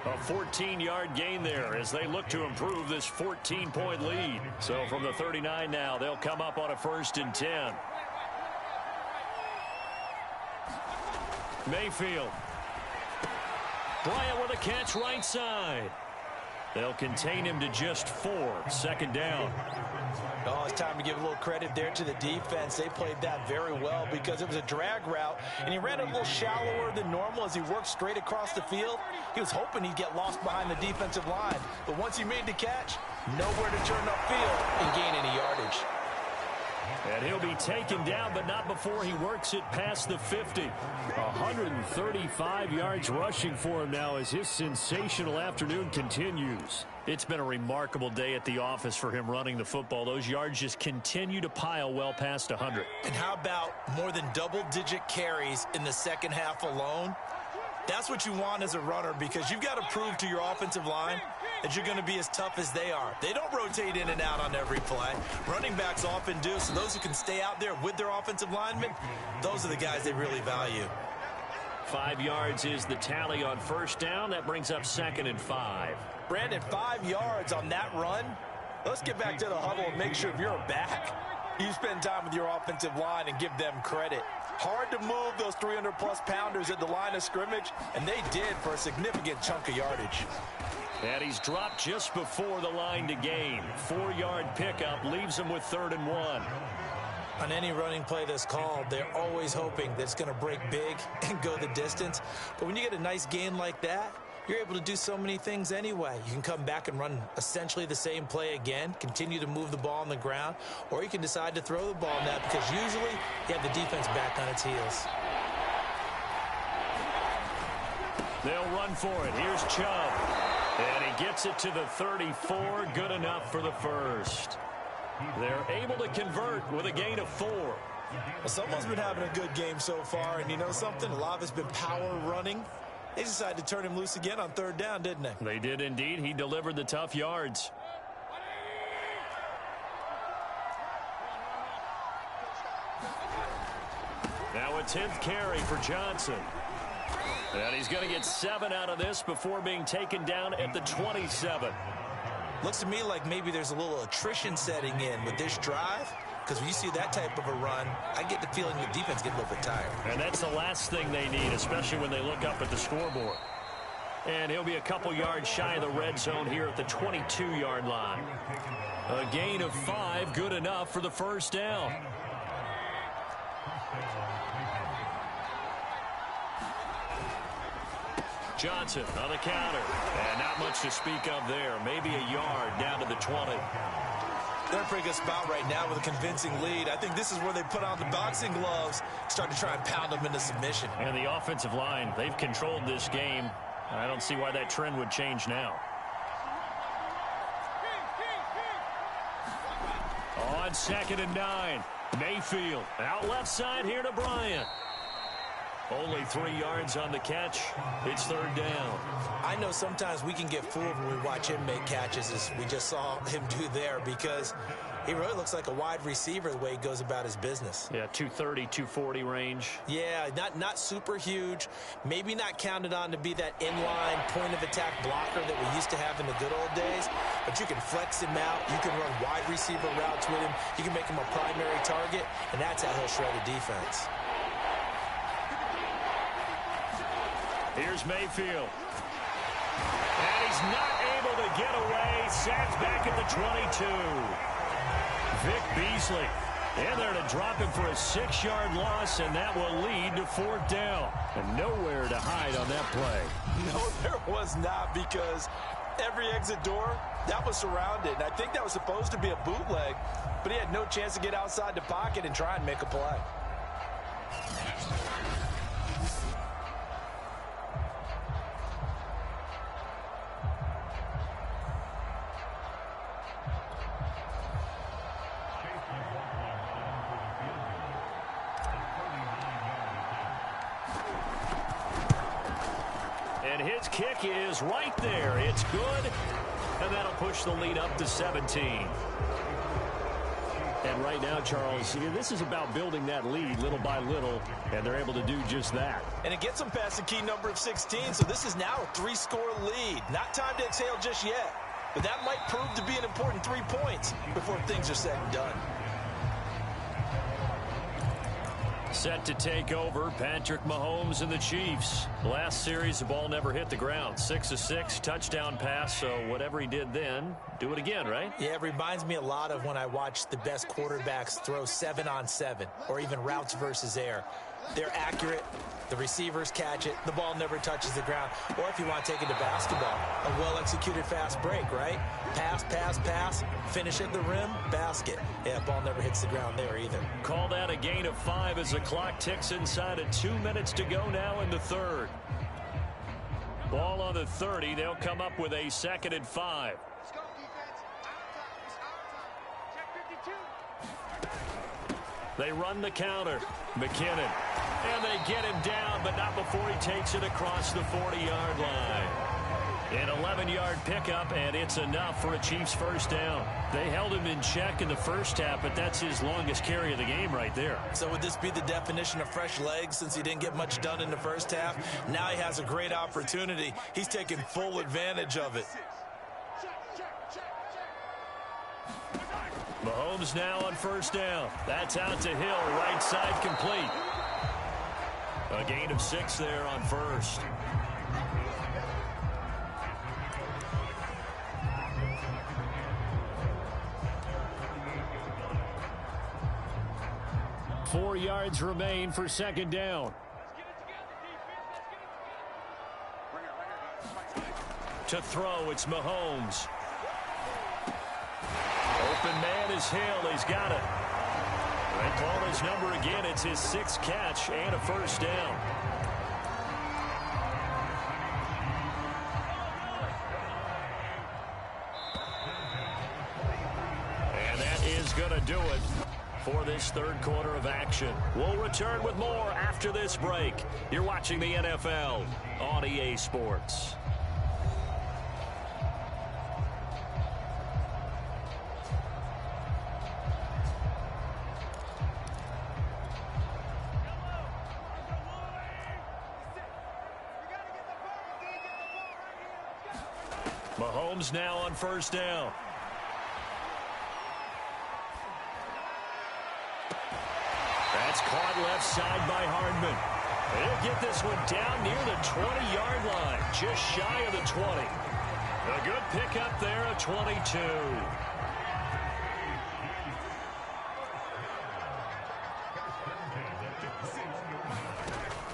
A 14-yard gain there as they look to improve this 14-point lead. So from the 39 now, they'll come up on a 1st and 10. Mayfield. Bryant with a catch right side. They'll contain him to just 4. 2nd down. Oh, it's time to give a little credit there to the defense. They played that very well because it was a drag route, and he ran a little shallower than normal as he worked straight across the field. He was hoping he'd get lost behind the defensive line, but once he made the catch, nowhere to turn upfield and gain any yardage. And he'll be taken down, but not before he works it past the 50. 135 yards rushing for him now as his sensational afternoon continues. It's been a remarkable day at the office for him running the football. Those yards just continue to pile well past 100. And how about more than double-digit carries in the 2nd half alone? That's what you want as a runner, because you've got to prove to your offensive line that you're going to be as tough as they are. They don't rotate in and out on every play. Running backs often do, so those who can stay out there with their offensive linemen, those are the guys they really value. 5 yards is the tally on 1st down. That brings up 2nd and 5. Brandon, 5 yards on that run. Let's get back to the huddle and make sure if you're a back, you spend time with your offensive line and give them credit. Hard to move those 300-plus pounders at the line of scrimmage, and they did for a significant chunk of yardage. And he's dropped just before the line to gain. 4-yard pickup leaves him with 3rd and 1. On any running play that's called, they're always hoping that it's going to break big and go the distance. But when you get a nice gain like that, you're able to do so many things anyway. You can come back and run essentially the same play again, continue to move the ball on the ground, or you can decide to throw the ball now because usually you have the defense back on its heels. They'll run for it. Here's Chubb. And he gets it to the 34. Good enough for the 1st. They're able to convert with a gain of 4. Well, someone's been having a good game so far, and you know something? A lot of it's been power running. They decided to turn him loose again on 3rd down, didn't they? They did indeed. He delivered the tough yards. Now a 10th carry for Johnson. And he's going to get 7 out of this before being taken down at the 27. Looks to me like maybe there's a little attrition setting in with this drive. Because when you see that type of a run, I get the feeling the defense gets a little bit tired. And that's the last thing they need, especially when they look up at the scoreboard. And he'll be a couple yards shy of the red zone here at the 22-yard line. A gain of 5, good enough for the first down. Johnson on the counter. And not much to speak of there. Maybe a yard down to the 20. They're in a pretty good spot right now with a convincing lead. I think this is where they put on the boxing gloves, start to try and pound them into submission. And the offensive line, they've controlled this game. I don't see why that trend would change now. On 2nd and 9, Mayfield out left side here to Bryant. Only 3 yards on the catch. It's 3rd down. I know sometimes we can get fooled when we watch him make catches, as we just saw him do there, because he really looks like a wide receiver the way he goes about his business. Yeah, 230, 240 range. Yeah, not super huge. Maybe not counted on to be that inline point-of-attack blocker that we used to have in the good old days, but you can flex him out. You can run wide receiver routes with him. You can make him a primary target, and that's how he'll shred a defense. Here's Mayfield. And he's not able to get away. Sacked back at the 22. Vic Beasley in there to drop him for a 6-yard loss, and that will lead to 4th down. And nowhere to hide on that play. No, there was not, because every exit door, that was surrounded. And I think that was supposed to be a bootleg, but he had no chance to get outside the pocket and try and make a play. And his kick is right there. It's good. And that'll push the lead up to 17. And right now, Charles, this is about building that lead little by little, and they're able to do just that. And it gets them past the key number of 16, so this is now a 3-score lead. Not time to exhale just yet, but that might prove to be an important 3 points before things are said and done. Set to take over, Patrick Mahomes and the Chiefs. Last series, the ball never hit the ground. 6 of 6, touchdown pass, so whatever he did then, do it again, right? Yeah, it reminds me a lot of when I watch the best quarterbacks throw 7-on-7 or even routes versus air. They're accurate. The receivers catch it. The ball never touches the ground. Or if you want to take it to basketball, a well-executed fast break, right? Pass, pass, pass, finish at the rim, basket. Yeah, ball never hits the ground there either. Call that a gain of 5 as the clock ticks inside of 2 minutes to go now in the 3rd. Ball on the 30. They'll come up with a 2nd and 5. Let's go, defense. Check 52. They run the counter. McKinnon. And they get him down, but not before he takes it across the 40-yard line. An 11-yard pickup, and it's enough for a Chiefs first down. They held him in check in the first half, but that's his longest carry of the game right there. So would this be the definition of fresh legs since he didn't get much done in the first half? Now he has a great opportunity. He's taking full advantage of it. Mahomes now on first down. That's out to Hill, right side complete. A gain of 6 there on first. Four yards remain for 2nd down. To throw, it's Mahomes. Open man is Hill. He's got it. They call his number again. It's his 6th catch and a first down. And that is going to do it for this 3rd quarter of action. We'll return with more after this break. You're watching the NFL on EA Sports. Mahomes now on first down. That's caught left side by Hardman. He'll get this one down near the 20-yard line, just shy of the 20. A good pickup there at 22.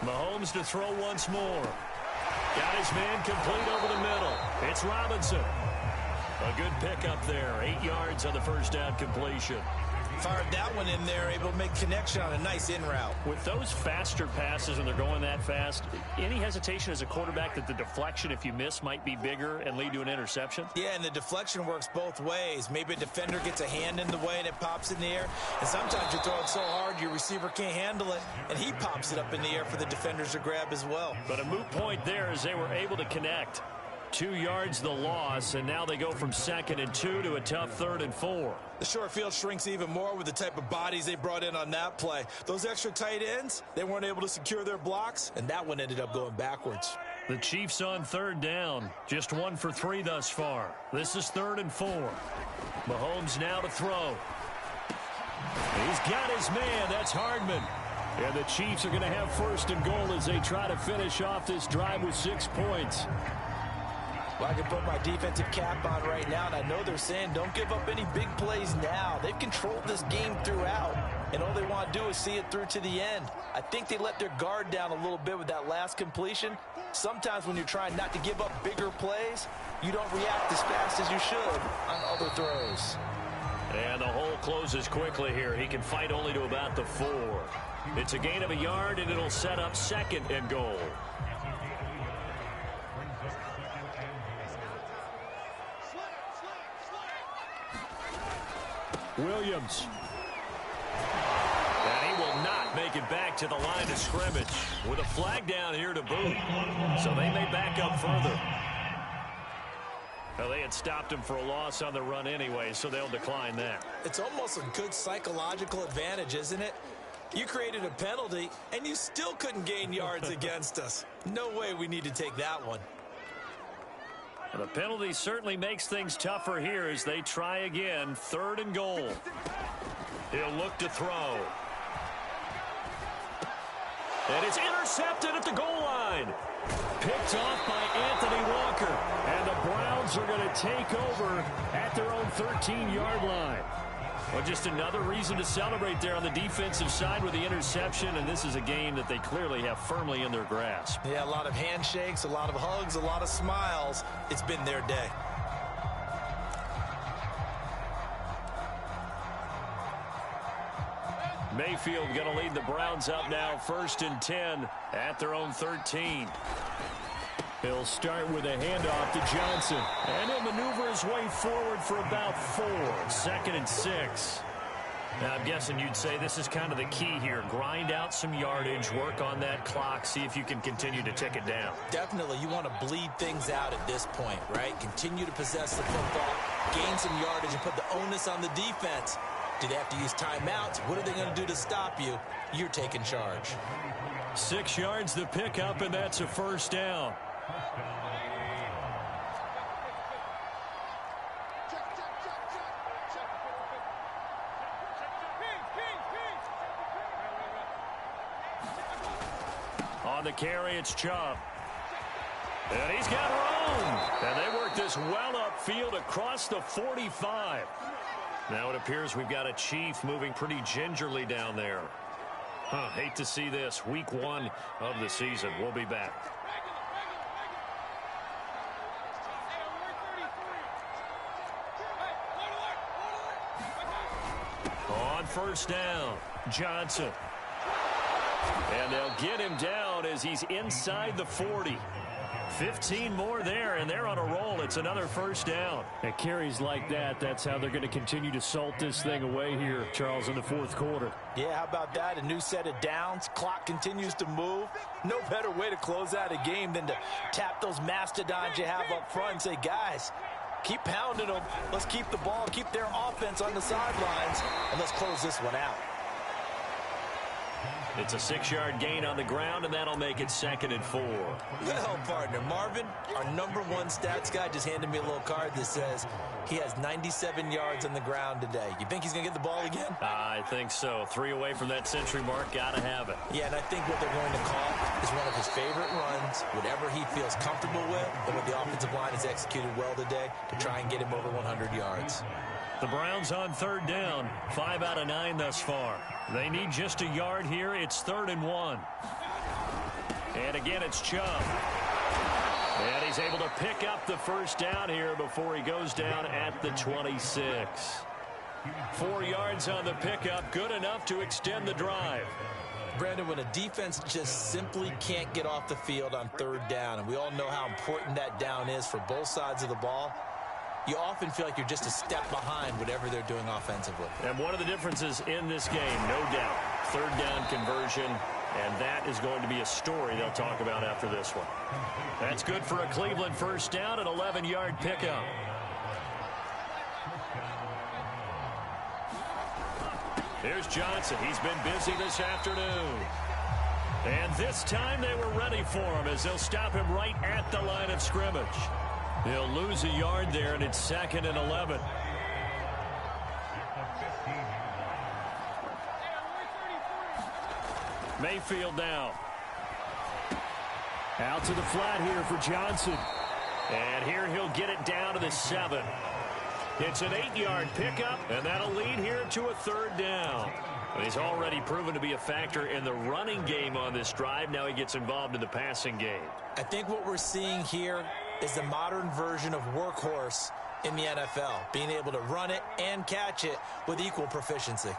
Mahomes to throw once more. Got his man complete over the middle. It's Robinson. A good pickup there. 8 yards on the first down completion. Fired that one in there, able to make connection on a nice in route. With those faster passes and they're going that fast, any hesitation as a quarterback that the deflection, if you miss, might be bigger and lead to an interception? Yeah, and the deflection works both ways. Maybe a defender gets a hand in the way and it pops in the air. And sometimes you throw it so hard your receiver can't handle it, and he pops it up in the air for the defenders to grab as well. But a moot point there as they were able to connect. 2 yards the loss, and now they go from 2nd and 2 to a tough 3rd and 4. The short field shrinks even more with the type of bodies they brought in on that play. Those extra tight ends, they weren't able to secure their blocks, and that one ended up going backwards. The Chiefs on 3rd down. Just 1 for 3 thus far. This is 3rd and 4. Mahomes now to throw. He's got his man. That's Hardman. And the Chiefs are going to have 1st and goal as they try to finish off this drive with 6 points. Well, I can put my defensive cap on right now, and I know they're saying don't give up any big plays now. They've controlled this game throughout, and all they want to do is see it through to the end. I think they let their guard down a little bit with that last completion. Sometimes when you're trying not to give up bigger plays, you don't react as fast as you should on other throws. And the hole closes quickly here. He can fight only to about the 4. It's a gain of a yard, and it'll set up 2nd and goal. Williams. And he will not make it back to the line of scrimmage with a flag down here to boot. So they may back up further. Well, they had stopped him for a loss on the run anyway, so they'll decline that. It's almost a good psychological advantage, isn't it? You created a penalty, and you still couldn't gain yards against us. No way we need to take that one. The penalty certainly makes things tougher here as they try again. 3rd and goal. He'll look to throw. And it's intercepted at the goal line. Picked off by Anthony Walker. And the Browns are going to take over at their own 13-yard line. Well, just another reason to celebrate there on the defensive side with the interception, and this is a game that they clearly have firmly in their grasp. Yeah, a lot of handshakes, a lot of hugs, a lot of smiles. It's been their day. Mayfield going to lead the Browns up now, 1st and 10 at their own 13. He'll start with a handoff to Johnson. And he'll maneuver his way forward for about 4. 2nd and 6. Now, I'm guessing you'd say this is kind of the key here. Grind out some yardage, work on that clock, see if you can continue to tick it down. Definitely, you want to bleed things out at this point, right? Continue to possess the football, gain some yardage, and put the onus on the defense. Do they have to use timeouts? What are they going to do to stop you? You're taking charge. 6 yards the pickup, and that's a 1st down. On the carry, it's Chubb. And he's got room. And they work this well upfield across the 45. Now it appears we've got a Chief moving pretty gingerly down there. Hate to see this. Week 1 of the season. We'll be back. On 1st down, Johnson. And they'll get him down as he's inside the 40. 15 more there, and they're on a roll. It's another 1st down. At carries like that, that's how they're going to continue to salt this thing away here, Charles, in the 4th quarter. Yeah, how about that? A new set of downs. Clock continues to move. No better way to close out a game than to tap those mastodons you have up front and say, guys, keep pounding them. Let's keep the ball, keep their offense on the sidelines, and let's close this one out. It's a 6-yard gain on the ground, and that'll make it 2nd and 4. Well, partner, Marvin, our #1 stats guy, just handed me a little card that says he has 97 yards on the ground today. You think he's going to get the ball again? I think so. 3 away from that century mark. Got to have it. Yeah, and I think what they're going to call is one of his favorite runs, whatever he feels comfortable with, and what the offensive line has executed well today to try and get him over 100 yards. The Browns on 3rd down. 5 out of 9 thus far. They need just a yard here. It's 3rd and 1. And again, it's Chubb. And he's able to pick up the first down here before he goes down at the 26. 4 yards on the pickup. Good enough to extend the drive. Brandon, when a defense just simply can't get off the field on 3rd down, and we all know how important that down is for both sides of the ball, you often feel like you're just a step behind whatever they're doing offensively. And one of the differences in this game, no doubt, 3rd down conversion, and that is going to be a story they'll talk about after this one. That's good for a Cleveland first down, an 11-yard pickup. Here's Johnson. He's been busy this afternoon. And this time they were ready for him as they'll stop him right at the line of scrimmage. He'll lose a yard there, and it's 2nd and 11. Mayfield now. Out to the flat here for Johnson. And here he'll get it down to the 7. It's an 8-yard pickup, and that'll lead here to a 3rd down. And he's already proven to be a factor in the running game on this drive. Now he gets involved in the passing game. I think what we're seeing here is the modern version of workhorse in the NFL, being able to run it and catch it with equal proficiency.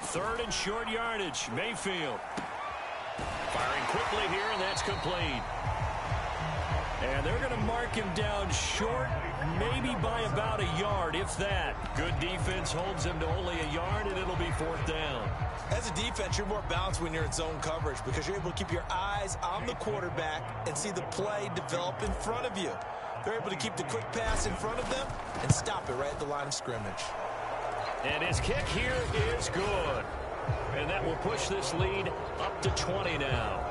3rd and short yardage. Mayfield firing quickly here, and that's complete. And they're going to mark him down short, maybe by about a yard, if that. Good defense holds him to only a yard, and it'll be 4th down. As a defense, you're more balanced when you're in zone coverage because you're able to keep your eyes on the quarterback and see the play develop in front of you. They're able to keep the quick pass in front of them and stop it right at the line of scrimmage. And his kick here is good. And that will push this lead up to 20 now.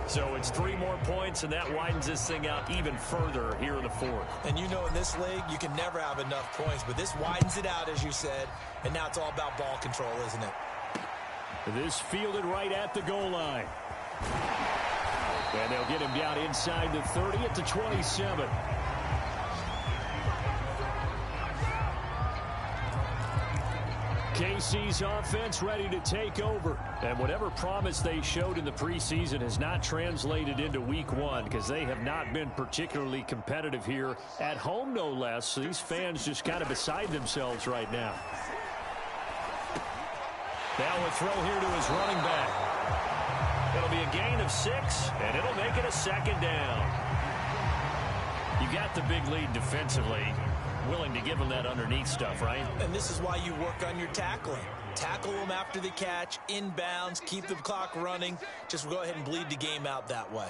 So it's 3 more points, and that widens this thing out even further here in the 4th. And you know in this league, you can never have enough points, but this widens it out, as you said, and now it's all about ball control, isn't it? This fielded right at the goal line. And they'll get him down inside the 30 at the 27. KC's offense ready to take over. And whatever promise they showed in the preseason has not translated into week 1 because they have not been particularly competitive here at home, no less. So these fans just kind of beside themselves right now. Now a throw here to his running back. It'll be a gain of 6, and it'll make it a 2nd down. You got the big lead defensively. Willing to give him that underneath stuff, right? And this is why you work on your tackling. Tackle them after the catch, inbounds, keep the clock running. Just go ahead and bleed the game out that way.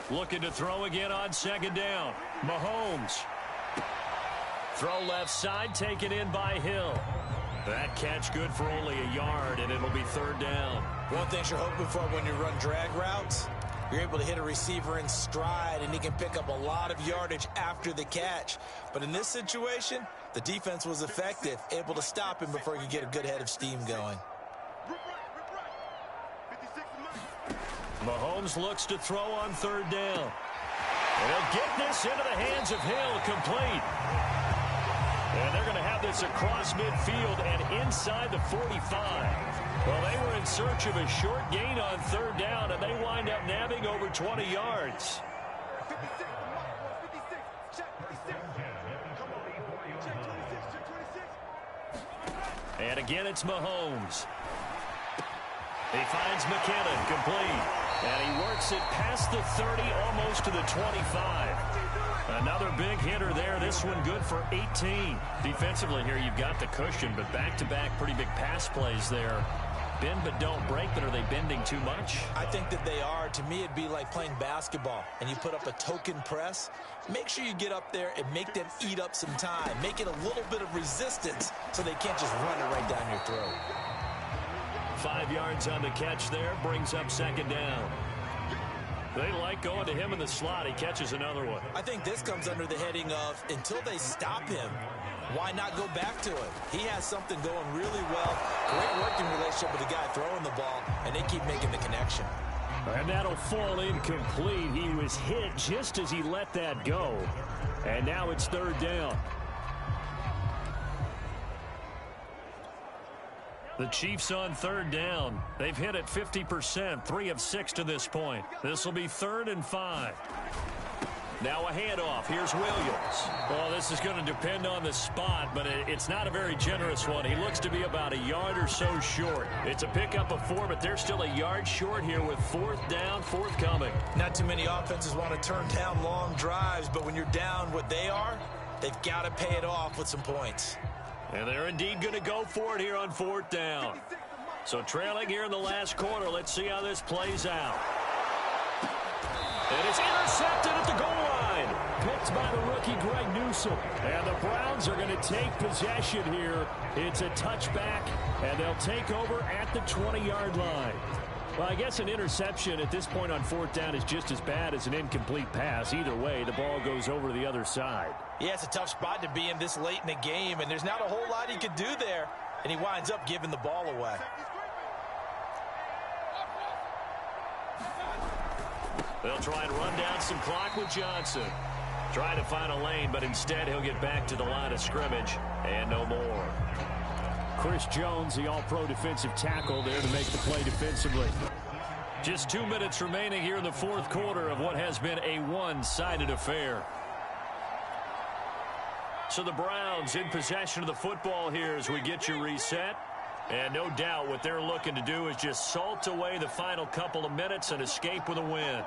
Looking to throw again on 2nd down. Mahomes. Throw left side, taken in by Hill. That catch good for only a yard, and it'll be 3rd down. One thing you're hoping for when you run drag routes, you're able to hit a receiver in stride, and he can pick up a lot of yardage after the catch. But in this situation, the defense was effective, able to stop him before he could get a good head of steam going. Mahomes looks to throw on 3rd down. And he'll get this into the hands of Hill, complete. And they're going to have this across midfield and inside the 45. Well, they were in search of a short gain on 3rd down, and they wind up nabbing over 20 yards. And again, it's Mahomes. He finds McKinnon, complete. And he works it past the 30, almost to the 25. Another big hitter there. This one good for 18. Defensively here, you've got the cushion, but back-to-back pretty big pass plays there bend but don't break, but are they bending too much? I think that they are. To me, it'd be like playing basketball, and you put up a token press. Make sure you get up there and make them eat up some time. Make it a little bit of resistance so they can't just run it right down your throat. 5 yards on the catch there, brings up second down. They like going to him in the slot. He catches another one. I think this comes under the heading of until they stop him, why not go back to it? He has something going really well. Great working relationship with the guy throwing the ball, and they keep making the connection. And that'll fall incomplete. He was hit just as he let that go. And now it's third down. The Chiefs on third down. They've hit it 50%, 3 of 6 to this point. This will be 3rd and 5. Now a handoff. Here's Williams. Well, this is going to depend on the spot, but it's not a very generous one. He looks to be about a yard or so short. It's a pickup of 4, but they're still a yard short here with 4th down, forthcoming. Not too many offenses want to turn down long drives, but when you're down what they are, they've got to pay it off with some points. And they're indeed going to go for it here on 4th down. So trailing here in the last quarter. Let's see how this plays out. And it's intercepted at the goal line. Picked by the rookie Greg Newsome. And the Browns are going to take possession here. It's a touchback, and they'll take over at the 20-yard line. Well, I guess an interception at this point on 4th down is just as bad as an incomplete pass. Either way, the ball goes over to the other side. Yeah, it's a tough spot to be in this late in the game, and there's not a whole lot he could do there, and he winds up giving the ball away. They'll try and run down some clock with Johnson. Trying to find a lane, but instead he'll get back to the line of scrimmage, and no more. Chris Jones, the all-pro defensive tackle, there to make the play defensively. Just 2 minutes remaining here in the 4th quarter of what has been a one-sided affair. So the Browns in possession of the football here as we get you reset. And no doubt what they're looking to do is just salt away the final couple of minutes and escape with a win.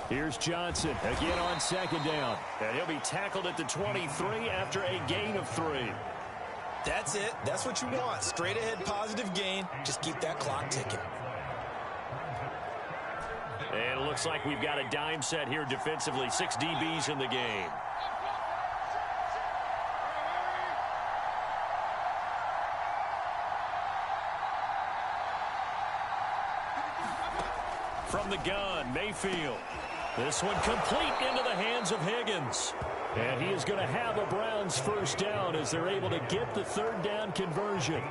Here's Johnson again on 2nd down. And he'll be tackled at the 23 after a gain of 3. That's it. That's what you want. Straight ahead positive gain. Just keep that clock ticking. And it looks like we've got a dime set here defensively. 6 DBs in the game. From the gun, Mayfield. This one complete into the hands of Higgins. And he is going to have a Browns first down as they're able to get the 3rd down conversion.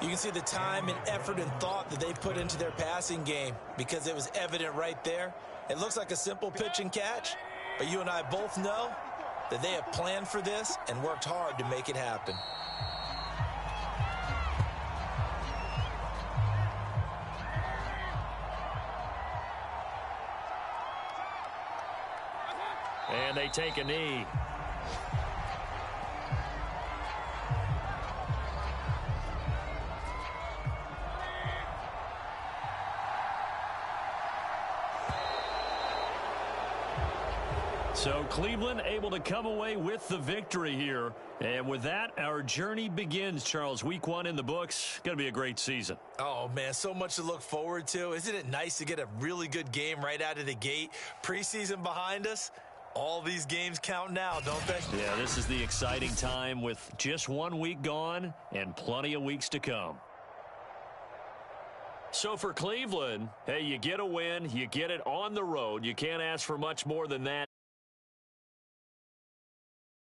You can see the time and effort and thought that they put into their passing game because it was evident right there. It looks like a simple pitch and catch, but you and I both know that they have planned for this and worked hard to make it happen. And they take a knee. So Cleveland able to come away with the victory here. And with that, our journey begins, Charles. Week 1 in the books. Going to be a great season. Oh, man, so much to look forward to. Isn't it nice to get a really good game right out of the gate? Preseason behind us. All these games count now, don't they? Yeah, this is the exciting time with just 1 week gone and plenty of weeks to come. So for Cleveland, hey, you get a win, you get it on the road. You can't ask for much more than that.